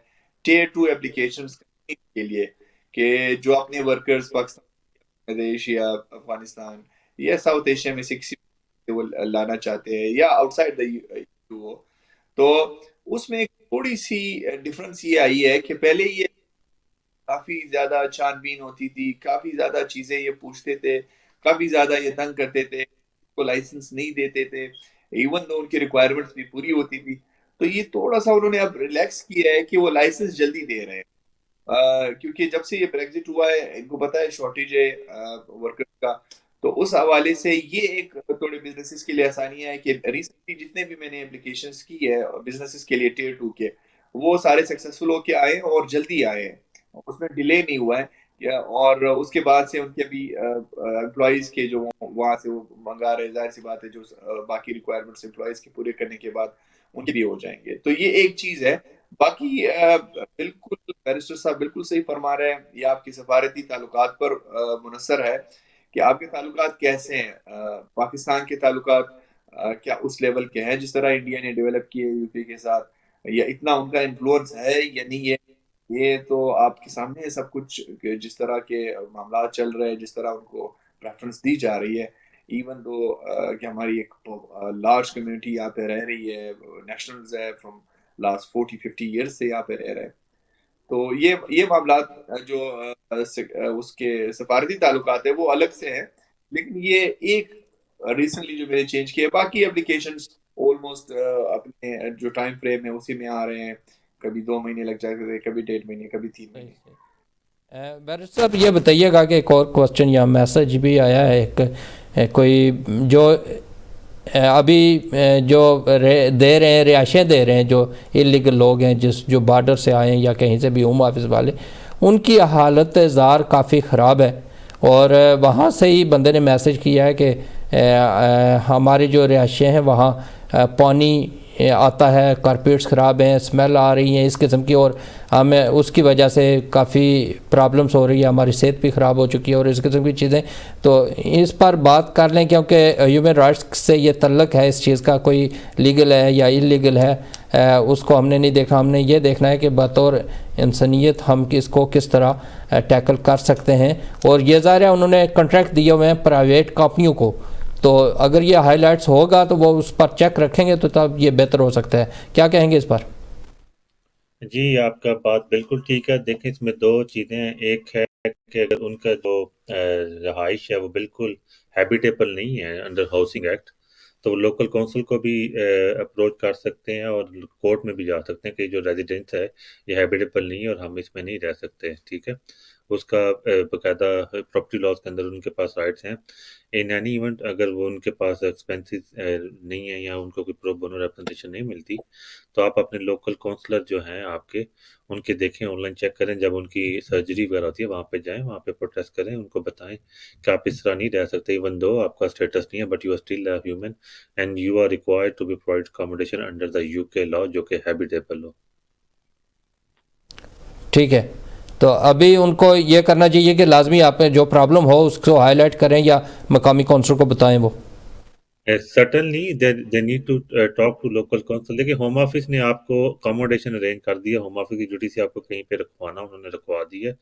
ٹیئر 2 اپلیکیشن کے لیے، کہ جو اپنے ورکرز پاکستان، بنگلہ دیش یا افغانستان یا ساؤتھ ایشیا میں سے کسی وہ لانا چاہتے ہیں یا آؤٹ سائڈ ہو، تو اس میں ایک تھوڑی سی ڈفرنس یہ آئی ہے کہ پہلے یہ کافی زیادہ چھان بین ہوتی تھی، کافی زیادہ چیزیں یہ پوچھتے تھے، کافی زیادہ یہ تنگ کرتے تھے، کو لائسنس نہیں دیتے تھے ایون دو ان کی ریکوائرمنٹس بھی پوری ہوتی تھی۔ تو یہ تھوڑا سا انہوں نے اب ریلیکس کیا ہے کہ وہ لائسنس جلدی دے رہے ہیں، کیونکہ جب سے یہ بریگزٹ ہوا ہے ان کو پتا ہے شارٹیج ہے ورکرز کا، تو اس حوالے سے یہ ایک تھوڑے بزنسز کے لیے آسانی ہے کہ ریسنٹلی جتنے بھی میں نے اپلیکیشنز کی ہے بزنسز کے لیے ٹیئر 2 کے، وہ سارے سکسیسفل ہو کے آئے اور جلدی آئے ہیں، اس میں ڈیلے نہیں ہوا ہے، اور اس کے بعد سے ان کے بھی امپلائیز کے جو وہاں سے وہ منگا رہے، ظاہر سی بات ہے جو باقی ریکوائرمنٹس امپلائیز کے پورے کرنے کے بعد ان کے بھی ہو جائیں گے۔ تو یہ ایک چیز ہے۔ باقی بالکل بیرسٹر صاحب بالکل صحیح فرما رہے ہیں، یہ آپ کی سفارتی تعلقات پر منحصر ہے کہ آپ کے تعلقات کیسے ہیں، پاکستان کے تعلقات کیا اس لیول کے ہیں جس طرح انڈیا نے ڈیولپ کیے UK کے ساتھ، یا اتنا ان کا انفلوئنس ہے یا نہیں ہے، یہ تو آپ کے سامنے ہے سب کچھ، جس طرح کے معاملات چل رہے ہیں، جس طرح ان کو پریفرنس دی جا رہی ہے، ایون دو کہ ہماری ایک لارج کمیونٹی یہاں پہ رہ رہی ہے، نیشنلز ہے فرام لاسٹ 40-50 ایئرس سے یہاں پہ رہ رہے ہیں۔ تو یہ معاملات جو اس کے سفارتی تعلقات ہے وہ الگ سے ہیں، لیکن یہ ایک ریسنٹلی جو میں نے چینج کیا، باقی اپلیکیشنز آلموسٹ اپنے جو ٹائم فریم ہے اسی میں آ رہے ہیں. کبھی 2 مہینے لگ جاتے تھے, کبھی 1.5 مہینے, کبھی 3 مہینے. بیرسٹر صاحب یہ بتائیے گا کہ ایک اور کوسچن یا میسج بھی آیا ہے ایک کوئی جو ابھی جو دے رہے ہیں رہائشیں دے رہے ہیں جو انلیگل لوگ ہیں جو بارڈر سے آئے ہیں یا کہیں سے بھی ہوم آفس والے, ان کی حالت زار کافی خراب ہے, اور وہاں سے ہی بندے نے میسج کیا ہے کہ ہماری جو رہائشیں ہیں وہاں پانی آتا ہے, کارپیٹس خراب ہیں, اسمیل آ رہی ہیں اس قسم کی, اور ہمیں اس کی وجہ سے کافی پرابلمس ہو رہی ہے, ہماری صحت بھی خراب ہو چکی ہے اور اس قسم کی چیزیں. تو اس پر بات کر لیں کیونکہ ہیومن رائٹس سے یہ تعلق ہے اس چیز کا, کوئی لیگل ہے یا انلیگل ہے اس کو ہم نے نہیں دیکھا, ہم نے یہ دیکھنا ہے کہ بطور انسانیت ہم اس کو کس طرح ٹیکل کر سکتے ہیں. اور یہ ظاہر ہے انہوں نے کنٹریکٹ دیے ہوئے ہیں پرائیویٹ کمپنیوں کو, تو اگر یہ ہائی لائٹس ہوگا تو وہ اس پر چیک رکھیں گے تو تب یہ بہتر ہو سکتا ہے. کیا کہیں گے اس پر؟ جی آپ کا بات بالکل ٹھیک ہے. دیکھیں اس میں 2 چیزیں ہیں. ایک ہے کہ اگر ان کا جو رہائش ہے وہ بالکل ہیبیٹیبل نہیں ہے انڈر ہاؤسنگ ایکٹ, تو وہ لوکل کونسل کو بھی اپروچ کر سکتے ہیں اور کورٹ میں بھی جا سکتے ہیں کہ جو ریزیڈنس ہے یہ ہیبیٹیبل نہیں ہے اور ہم اس میں نہیں رہ سکتے. ٹھیک ہے, اس کا باقاعدہ پراپرٹی لاز کے اندر ان کے پاس رائٹس ہیں. ان اینی ایونٹ اگر وہ ان کے پاس ایکسپینسز نہیں ہیں یا ان کو کوئی پرو بونو ریپرزنٹیشن نہیں ملتی, تو آپ اپنے لوکل کونسلر جو ہیں آپ کے ان کے دیکھیں, آن لائن چیک کریں, جب ان کی سرجری وغیرہ ہوتی ہے وہاں پہ جائیں, وہاں پہ پروٹیسٹ کریں, ان کو بتائیں کہ آپ اس طرح نہیں رہ سکتے, ایون دو آپ کا اسٹیٹس نہیں ہے but you are still a human and you are required to be provide accommodation under the UK law جو کہ ہیبیٹیبل ہو. ٹھیک ہے, تو ابھی ان کو یہ کرنا چاہیے کہ لازمی آپ میں جو پرابلم ہو اس کو ہائی لائٹ کریں یا مقامی کونسل کو بتائیں. وہ certainly they need to talk to local council. دیکھیے ہوم آفس نے آپ کو اکاموڈیشن ارینج کر دیا, ہوم آفس کی ڈیوٹی سے آپ کو کہیں پہ رکھوانا انہوں نے رکھوا دی ہے.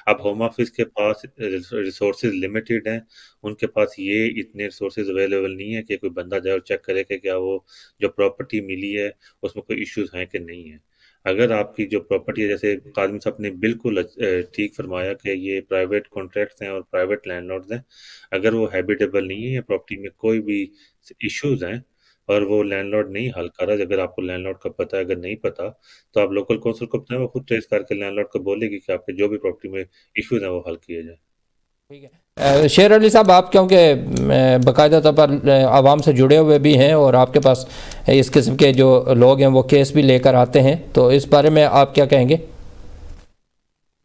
اب ہوم آفس کے پاس ریسورسز لمیٹیڈ ہیں, ان کے پاس یہ اتنے ریسورسز اویلیبل نہیں ہے کہ کوئی بندہ جائے اور چیک کرے کہ کیا وہ جو پراپرٹی ملی ہے اس میں کوئی ایشوز ہیں کہ نہیں ہیں. اگر آپ کی جو پراپرٹی ہے, جیسے قادم صاحب نے بالکل ٹھیک فرمایا کہ یہ پرائیویٹ کانٹریکٹس ہیں اور پرائیویٹ لینڈ لارڈز ہیں, اگر وہ ہیبیٹیبل نہیں ہے یا پراپرٹی میں کوئی بھی ایشوز ہیں اور وہ لینڈ لارڈ نہیں حل کر رہا, اگر آپ کو لینڈ لارڈ کا پتہ ہے, اگر نہیں پتہ تو آپ لوکل کونسل کو بتائیں, وہ خود ٹریس کر کے لینڈ لارڈ کو بولے گی کہ آپ کے جو بھی پراپرٹی میں ایشوز ہیں وہ حل کیے جائیں. ٹھیک ہے, شیر علی صاحب آپ کیونکہ باقاعدہ طور پر عوام سے جڑے ہوئے بھی ہیں اور آپ کے پاس اس قسم کے جو لوگ ہیں وہ کیس بھی لے کر آتے ہیں, تو اس بارے میں آپ کیا کہیں گے؟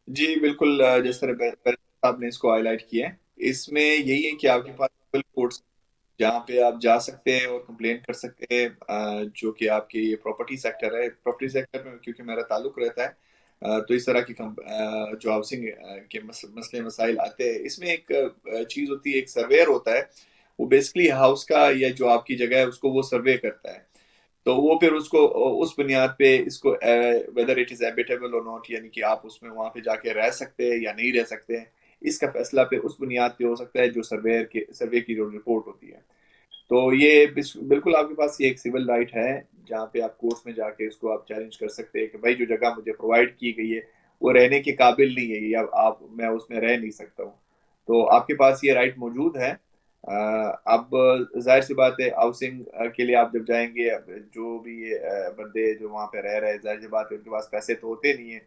جی بالکل, جس طرح آپ نے اس کو ہائی لائٹ کیا ہے, اس میں یہی ہے کہ آپ کے پاس کورٹس جہاں پہ آپ جا سکتے ہیں اور کمپلین کر سکتے ہیں, جو کہ آپ کے یہ پراپرٹی سیکٹر ہے. پراپرٹی سیکٹر میں کیونکہ میرا تعلق رہتا ہے تو اس طرح کی جو ہاؤسنگ کے مسئلے مسائل آتے ہیں, اس میں ایک چیز ہوتی ہے, ایک سرویئر ہوتا ہے, وہ بیسکلی ہاؤس کا یا جو آپ کی جگہ ہے اس کو وہ سروے کرتا ہے. تو وہ پھر اس کو اس بنیاد پہ اس کو whether it is habitable or not, یعنی کہ آپ اس میں وہاں پہ جا کے رہ سکتے ہیں یا نہیں رہ سکتے ہیں, اس کا فیصلہ پہ اس بنیاد پہ ہو سکتا ہے جو سروے کی جو رپورٹ ہوتی ہے. تو یہ بالکل آپ کے پاس یہ ایک سول رائٹ ہے جہاں پہ آپ کورٹ میں جا کے اس کو آپ چیلنج کر سکتے ہیں کہ بھائی جو جگہ مجھے پرووائڈ کی گئی ہے وہ رہنے کے قابل نہیں ہے یا میں اس میں رہ نہیں سکتا ہوں. تو آپ کے پاس یہ رائٹ موجود ہے. اب ظاہر سی بات ہے ہاؤسنگ کے لیے آپ جب جائیں گے, جو بھی بندے جو وہاں پہ رہ رہے ہیں, ظاہر سی بات ہے ان کے پاس پیسے تو ہوتے نہیں ہیں,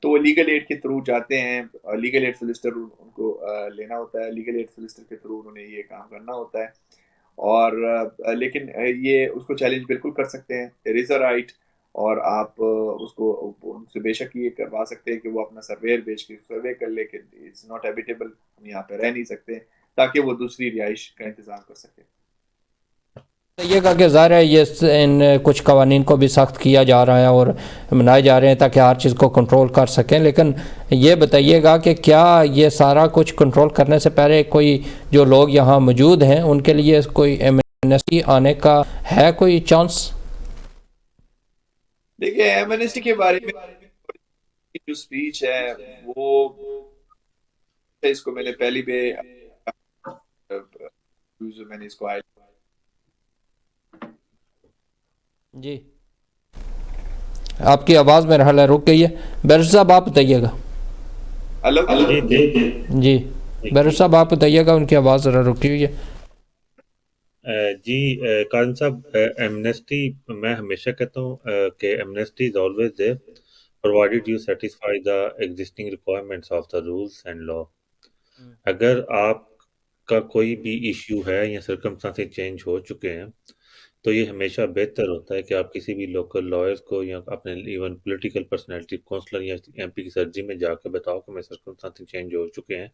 تو وہ لیگل ایڈ کے تھرو جاتے ہیں. لیگل ایڈ سولسٹر ان کو لینا ہوتا ہے, لیگل ایڈ سولسٹر کے تھرو انہوں نے یہ کام کرنا ہوتا ہے. اور لیکن یہ اس کو چیلنج بالکل کر سکتے ہیں, there is a right, اور آپ اس کو ان سے بے شک یہ کروا سکتے ہیں کہ وہ اپنا سروے بیچ کے سروے کر لے کہ اٹس ناٹ ہیبیٹیبل, ہم یہاں پہ رہ نہیں سکتے, تاکہ وہ دوسری رہائش کا انتظام کر سکے. یہ کہا کہ ظاہر ہے یہ ان کچھ قوانین کو بھی سخت کیا جا رہا ہے اور بنائے جا رہے ہیں تاکہ ہر چیز کو کنٹرول کر سکیں, لیکن یہ بتائیے گا کہ کیا یہ سارا کچھ کنٹرول کرنے سے پہلے کوئی جو لوگ یہاں موجود ہیں ان کے لیے کوئی ایمنسٹی آنے کا ہے کوئی چانس؟ دیکھیں ایمنسٹی کے بارے میں جو سپیچ ہے وہ اس کو میں نے پہلی میں نے اس کو جی آپ کی آواز میرا حال ہے رک گئی ہے. بیرسٹر صاحب آپ بتائیے گا. جی بیرسٹر صاحب آپ بتائیے گا, ان کی آواز ذرا رکی ہوئی ہے. جی قاضم صاحب، ایمنیسٹی میں ہمیشہ کہتا ہوں کہ Amnesty is always there provided you satisfy the existing requirements of the rules and law. اگر آپ کا کوئی بھی ایشو ہے یا سرکمسٹانسز چینج ہو چکے ہیں تو یہ ہمیشہ بہتر ہوتا ہے کہ آپ کسی بھی لوکل لائرز کو یا اپنے ایون پولیٹیکل پرسنالٹی کونسلر یا ایم پی کی سرجری میں جا کے بتاؤ کہ میرے سرکمسٹانسز چینج ہو چکے ہیں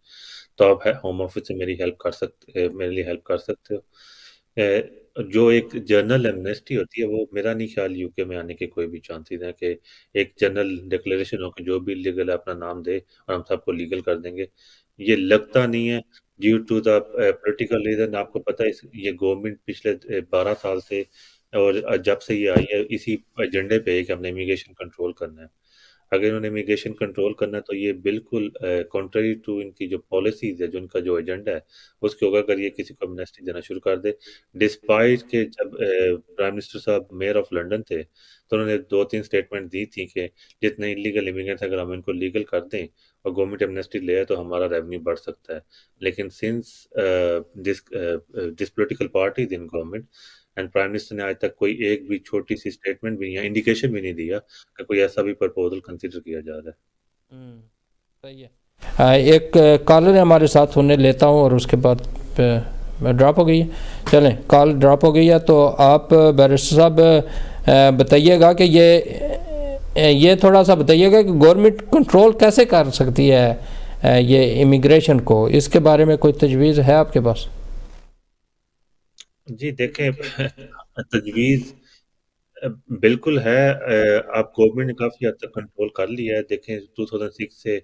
تو آپ ہوم آفس سے میری ہیلپ کر سکتے، میرے لیے ہیلپ کر سکتے ہو۔ جو ایک جنرل ایمنیسٹی ہوتی ہے وہ میرا نہیں خیال یو کے میں آنے کے کوئی بھی چانسز ہیں کہ ایک جنرل ڈکلیریشن ہو کہ جو بھی لیگل ہے اپنا نام دے اور ہم سب کو لیگل کر دیں گے، یہ لگتا نہیں ہے due to the political reason. آپ کو پتہ ہے یہ گورنمنٹ پچھلے 12 سال سے اور جب سے یہ آئی ہے اسی ایجنڈے پہ ہے کہ ہم نے امیگریشن کنٹرول کرنا ہے۔ اگر انہوں نے امیگریشن کنٹرول کرنا ہے تو یہ بالکل کنٹری ٹو ان کی جو پالیسیز ہے، جو ان کا جو ایجنڈا ہے اس کے ہوگا اگر یہ کسی کو امنیسٹی دینا شروع کر دے۔ ڈسپائٹ کہ جب پرائم منسٹر صاحب میئر آف لنڈن تھے تو انہوں نے 2-3 اسٹیٹمنٹ دی تھی کہ جتنے انلیگل امیگرینٹس اگر ہم ان کو لیگل کر دیں اور گورنمنٹ امنیسٹی لے آئے تو ہمارا ریونیو بڑھ سکتا ہے۔ لیکن since this political parties in government and prime minister نے آج تک کوئی ایک بھی چھوٹی سی اسٹیٹمنٹ بھی یا انڈیکیشن بھی نہیں دیا کہ کوئی ایسا بھی پرپوزل کنسیڈر کیا جا رہا ہے۔ صحیح ہے۔ ایک کالر ہے ہمارے ساتھ، انہیں لیتا ہوں اور اس کے بعد ڈراپ ہو گئی ہے۔ چلیں کال ڈراپ ہو گئی ہے تو آپ بیرسٹر صاحب بتائیے گا کہ یہ تھوڑا سا بتائیے گا کہ گورنمنٹ کنٹرول کیسے کر سکتی ہے یہ امیگریشن کو، اس کے بارے میں کوئی تجویز ہے آپ کے پاس؟ جی دیکھیں تجویز بالکل ہے، آپ گورنمنٹ نے کافی حد تک کنٹرول کر لیا ہے۔ دیکھیں 2006 سے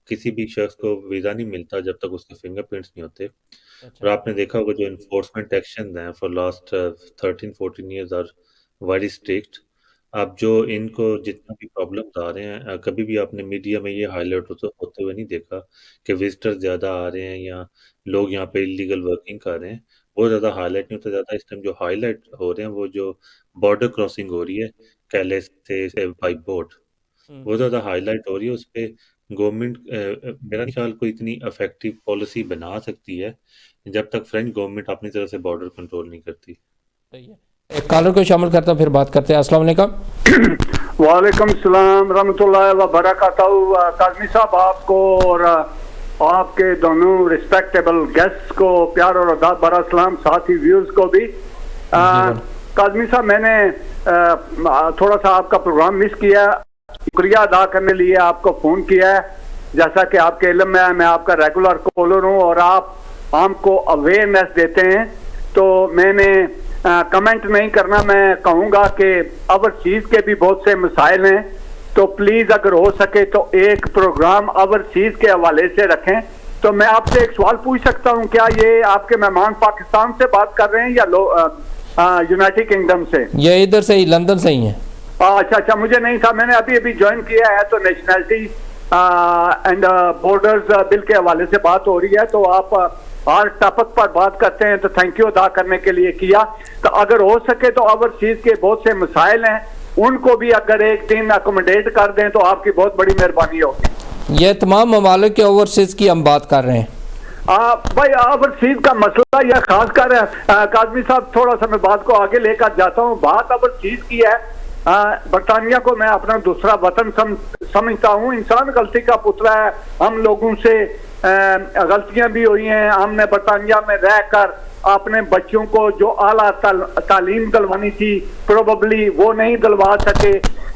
کسی بھی شخص کو ویزا نہیں ملتا جب تک اس کے فنگر پرنٹس نہیں ہوتے، اور آپ نے دیکھا ہوگا جو انفورسمنٹ ایکشنز ہیں for last 13-14 years are very strict. اب جو ان کو جتنا بھی پرابلمز آ رہے ہیں، کبھی بھی آپ نے میڈیا میں یہ ہائی لائٹ ہوتے ہوئے نہیں دیکھا کہ وزٹر زیادہ آ رہے ہیں یا لوگ یہاں پہ انلیگل ورکنگ کر رہے ہیں، وہ زیادہ ہائی لائٹ نہیں ہوتا۔ زیادہ اس ٹائم جو ہائی لائٹ ہو رہے ہیں وہ جو بارڈر کراسنگ ہو رہی ہے کیلے سے بائی بوٹ، وہ زیادہ ہائی لائٹ ہو رہی ہے۔ اس پہ گورنمنٹ میرا خیال کوئی اتنی افیکٹو پالیسی بنا سکتی ہے جب تک فرینچ گورنمنٹ اپنی طرف سے بارڈر کنٹرول نہیں کرتی۔ ایک کالر کو شامل کرتا ہوں پھر بات کرتے ہیں۔ السلام علیکم۔ وعلیکم السلام رحمۃ اللہ وبرکاتہ۔ کاظمی صاحب آپ کو اور آپ کے دونوں ریسپیکٹیبل گیسٹ کو پیار اور ادب برا سلام، ساتھ ہی ویوز کو بھی۔ کاظمی صاحب میں نے تھوڑا سا آپ کا پروگرام مس کیا، شکریہ ادا کرنے لیے آپ کو فون کیا ہے۔ جیسا کہ آپ کے علم میں ہے میں آپ کا ریگولر کالر ہوں اور آپ عام کو اویئرنیس دیتے ہیں، تو میں نے کمنٹ نہیں کرنا، میں کہوں گا کہ اوورسیز کے بھی بہت سے مسائل ہیں، تو پلیز اگر ہو سکے تو ایک پروگرام اوورسیز کے حوالے سے رکھیں۔ تو میں آپ سے ایک سوال پوچھ سکتا ہوں، کیا یہ آپ کے مہمان پاکستان سے بات کر رہے ہیں یا یونائٹڈ کنگڈم سے؟ یہ ادھر سے ہی لندن سے ہی ہیں۔ اچھا مجھے نہیں تھا، میں نے ابھی جوائن کیا ہے، تو نیشنلٹی اینڈ بارڈرز بل کے حوالے سے بات ہو رہی ہے، تو آپ ہر ٹاپک پر بات کرتے ہیں، تو تھینک یو ادا کرنے کے لیے کیا۔ تو اگر ہو سکے تو اوورسیز کے بہت سے مسائل ہیں، ان کو بھی اگر ایک دن اکوموڈیٹ کر دیں تو آپ کی بہت بڑی مہربانی ہوگی۔ یہ تمام ممالک کے اوورسیز کی ہم بات کر رہے ہیں۔ بھائی اوورسیز کا مسئلہ یہ خاص کر کاظمی صاحب تھوڑا سا میں بات کو آگے لے کر جاتا ہوں۔ بات اوورسیز کی ہے، برطانیہ کو میں اپنا دوسرا وطن سمجھتا ہوں۔ انسان غلطی کا پتلا ہے، ہم لوگوں سے غلطیاں بھی ہوئی ہیں۔ ہم نے برطانیہ میں رہ کر اپنے بچوں کو جو اعلیٰ تعلیم دلوانی تھی پروبیبلی وہ نہیں دلوا سکے،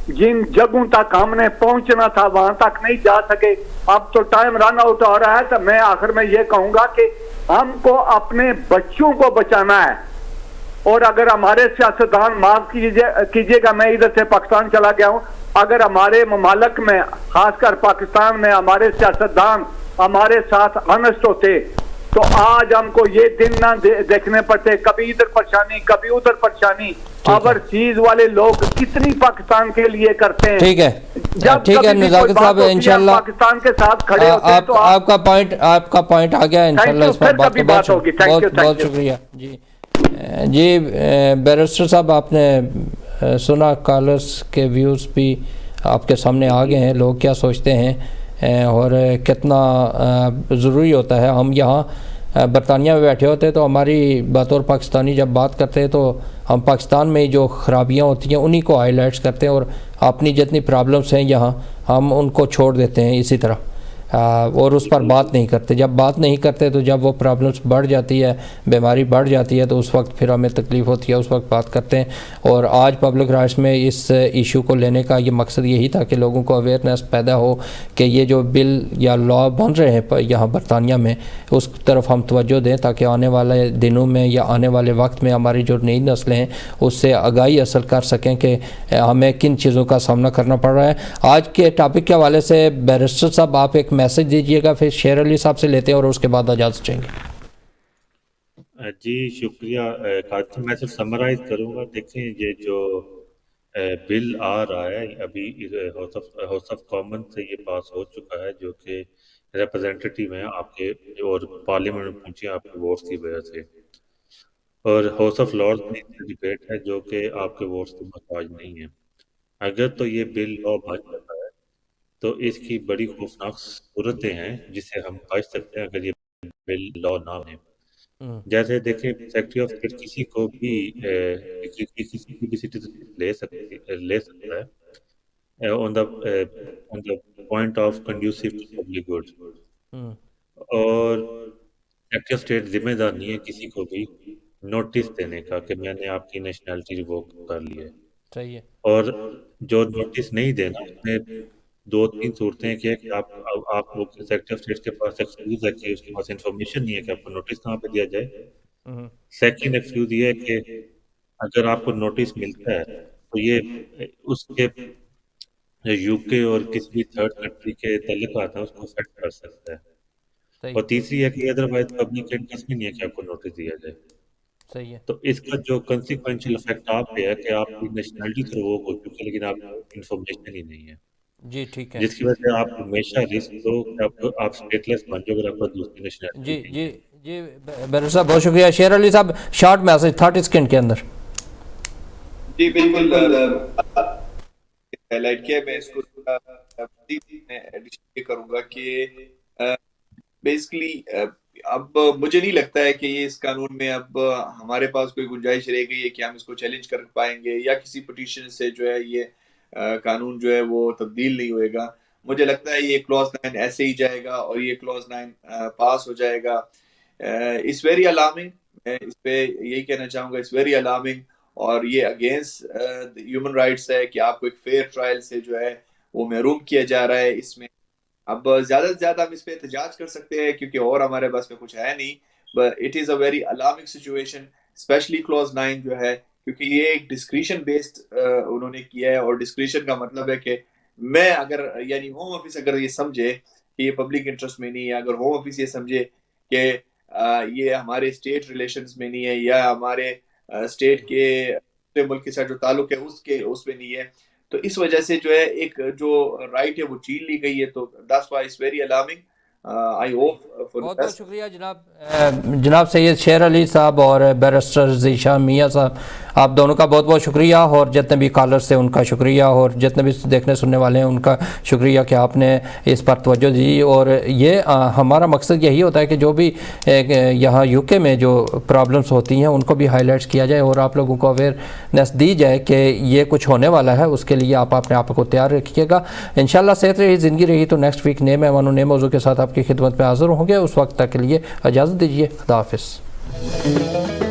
جن جگہوں تک ہم نے پہنچنا تھا وہاں تک نہیں جا سکے۔ اب تو ٹائم رن آؤٹ ہو رہا ہے، تو میں آخر میں یہ کہوں گا کہ ہم کو اپنے بچوں کو بچانا ہے، اور اگر ہمارے سیاستدان معاف کیجیے گا، میں ادھر سے پاکستان چلا گیا ہوں، اگر ہمارے ممالک میں خاص کر پاکستان میں ہمارے سیاستدان ہمارے ساتھ آنسٹ ہوتے تو آج ہم کو یہ دن نہ دیکھنے پڑتے، کبھی ادھر پریشانی کبھی ادھر پریشانی۔ اوورسیز والے لوگ کتنی پاکستان کے لیے کرتے ہیں۔ ٹھیک ہے نزاکت صاحب، انشاءاللہ پاکستان کے ساتھ کھڑے ہوتے ہیں۔ تو آپ کا پوائنٹ آ گیا، انشاءاللہ اس پر بات ہوگی۔ بہت شکریہ جی بیرسٹر صاحب، آپ نے سنا کالرز کے ویوز بھی آپ کے سامنے آ گئے ہیں، لوگ کیا سوچتے ہیں اور کتنا ضروری ہوتا ہے ہم یہاں برطانیہ میں بیٹھے ہوتے تو ہماری بطور پاکستانی جب بات کرتے ہیں تو ہم پاکستان میں جو خرابیاں ہوتی ہیں انہی کو ہائی لائٹس کرتے ہیں اور اپنی جتنی پرابلمس ہیں یہاں ہم ان کو چھوڑ دیتے ہیں اسی طرح اور اس پر بات نہیں کرتے. جب بات نہیں کرتے تو جب وہ پرابلمس بڑھ جاتی ہے, بیماری بڑھ جاتی ہے تو اس وقت پھر ہمیں تکلیف ہوتی ہے, اس وقت بات کرتے ہیں. اور آج پبلک رائٹس میں اس ایشو کو لینے کا یہ مقصد یہی تھا کہ لوگوں کو اویئرنیس پیدا ہو کہ یہ جو بل یا لا بن رہے ہیں یہاں برطانیہ میں اس طرف ہم توجہ دیں تاکہ آنے والے دنوں میں یا آنے والے وقت میں ہماری جو نئی نسلیں ہیں اس سے آگاہی حاصل کر سکیں کہ ہمیں کن چیزوں کا سامنا کرنا پڑ رہا ہے. آج کے ٹاپک کے حوالے سے بیرسٹر صاحب آپ ایک میسج دیجئے گا, پھر شیر علی صاحب سے لیتے ہیں اور اس کے بعد اجازت چاہیں گے. جی شکریہ قادر, میں صرف سمرائز کروں گا. دیکھیں یہ جو بل آ رہا ہے ابھی ہاؤس آف کامن سے یہ پاس ہو چکا ہے جو کہ ریپرزینٹیٹیو ہیں آپ کے اور پارلیمنٹ میں پہنچے آپ کے ووٹس کی وجہ سے, اور ہاؤس آف لارڈز میں ڈبیٹ ہے جو کہ آپ کے ووٹس کی محتاج نہیں ہے. اگر تو یہ بل لا بن جاتا ہے تو اس کی بڑی خوفناک صورتیں ہیں جس سے ہم بچ سکتے ہیں اگر یہ بل لا نہ ہے. جیسے دیکھیں سیکرٹری آف اسٹیٹ کسی کو بھی کسی کی بھی سٹیزن لے سکتا ہے on the point of conducive to public good, اور سیکرٹری آف اسٹیٹ ذمہ دار نہیں ہے کسی کو بھی نوٹس دینے کا کہ میں نے آپ کی نیشنلٹی ریووک کر لی ہے. صحیح ہے. اور جو نوٹس نہیں دینا اس میں 2-3 صورتیں کہ آپ سیکرٹری آف اسٹیٹ کے پاس ایکسکیوز ہے کہ اس کے پاس انفارمیشن نہیں ہے کہ آپ کو نوٹس کہاں پہ دیا جائے. سیکنڈ ایکسکیوز یہ ہے کہ اگر آپ کو نوٹس ملتا ہے تو یہ اس کے یو کے اور کسی بھی تھرڈ کنٹری کے تعلقات ہیں اس کو افیکٹ کر سکتا ہے. اور تیسری ہے کہ ادروائز پبلک انٹرسٹ میں نہیں ہے کہ آپ کو نوٹس دیا جائے. صحیح ہے. تو اس کا جو کنسیکوینشل افیکٹ آپ پہ ہے کہ آپ کی نیشنلٹی تو ریووک ہو چکی ہے لیکن آپ کو انفارمیشن ہی نہیں ہے, جی ٹھیک ہے. جس کی وجہ سے آپ ہمیشہ رسک ہو کہ آپ اسٹیٹلیس بن جاؤ اگر آپ کو دوسری نیشنلٹی. جی بیرسٹر صاحب بہت شکریہ. شیر علی صاحب شارٹ میسج 30 سیکنڈ کے اندر. جی بالکل ہائی لائٹ کیا, میں اس کو ایڈیشن کروں گا کہ بیسکلی اب مجھے نہیں لگتا ہے کہ یہ اس قانون میں اب ہمارے پاس کوئی گنجائش رہ گئی ہے کہ ہم اس کو چیلنج کر پائیں گے یا کسی پٹیشن سے جو ہے یہ قانون جو ہے وہ تبدیل نہیں ہوئے گا. مجھے لگتا ہے یہ کلوز 9 ایسے ہی جائے گا اور یہ کلوز 9 پاس ہو جائے گا. اٹس ویری الارمنگ, میں اس پہ یہی کہنا چاہوں گا, اٹس ویری الارمنگ, اور یہ اگینسٹ ہیومن رائٹس ہے کہ آپ کو ایک فیئر ٹرائل سے جو ہے وہ محروم کیا جا رہا ہے. اس میں اب زیادہ سے زیادہ ہم اس پہ احتجاج کر سکتے ہیں کیونکہ اور ہمارے پاس میں کچھ ہے نہیں, but it is a very alarming situation, especially clause 9 جو ہے, کیونکہ یہ ایک ڈسکریشن بیسڈ انہوں نے کیا ہے, اور ڈسکریشن کا مطلب ہے کہ میں اگر یعنی ہوم آفس اگر یہ سمجھے کہ یہ پبلک انٹرسٹ میں نہیں ہے, اگر ہوم آفس یہ سمجھے کہ یہ ہمارے اسٹیٹ ریلیشنز میں نہیں ہے یا ہمارے اسٹیٹ کے ملک کے ساتھ جو تعلق ہے اس میں نہیں ہے, تو اس وجہ سے جو ہے ایک جو رائٹ ہے وہ چھین لی گئی ہے. تو that's why it's very alarming. I hope for the best. بہت شکریہ جناب سید شیر علی صاحب اور بیرسٹر ذیشان میاں صاحب, آپ دونوں کا بہت بہت شکریہ, اور جتنے بھی کالرز سے ان کا شکریہ, اور جتنے بھی دیکھنے سننے والے ہیں ان کا شکریہ کہ آپ نے اس پر توجہ دی. اور یہ ہمارا مقصد یہی ہوتا ہے کہ جو بھی یہاں یو کے میں جو پرابلمس ہوتی ہیں ان کو بھی ہائی لائٹس کیا جائے اور آپ لوگوں کو اویئرنیس دی جائے کہ یہ کچھ ہونے والا ہے. اس کے لیے آپ اپنے آپ کو تیار رکھیے گا. انشاءاللہ صحت رہی زندگی رہی تو نیکسٹ ویک نئے مہمانوں نئے موضوع کے ساتھ آپ کی خدمت میں حاضر ہوں گے. اس وقت تک کے لیے اجازت دیجیے. خدا حافظ.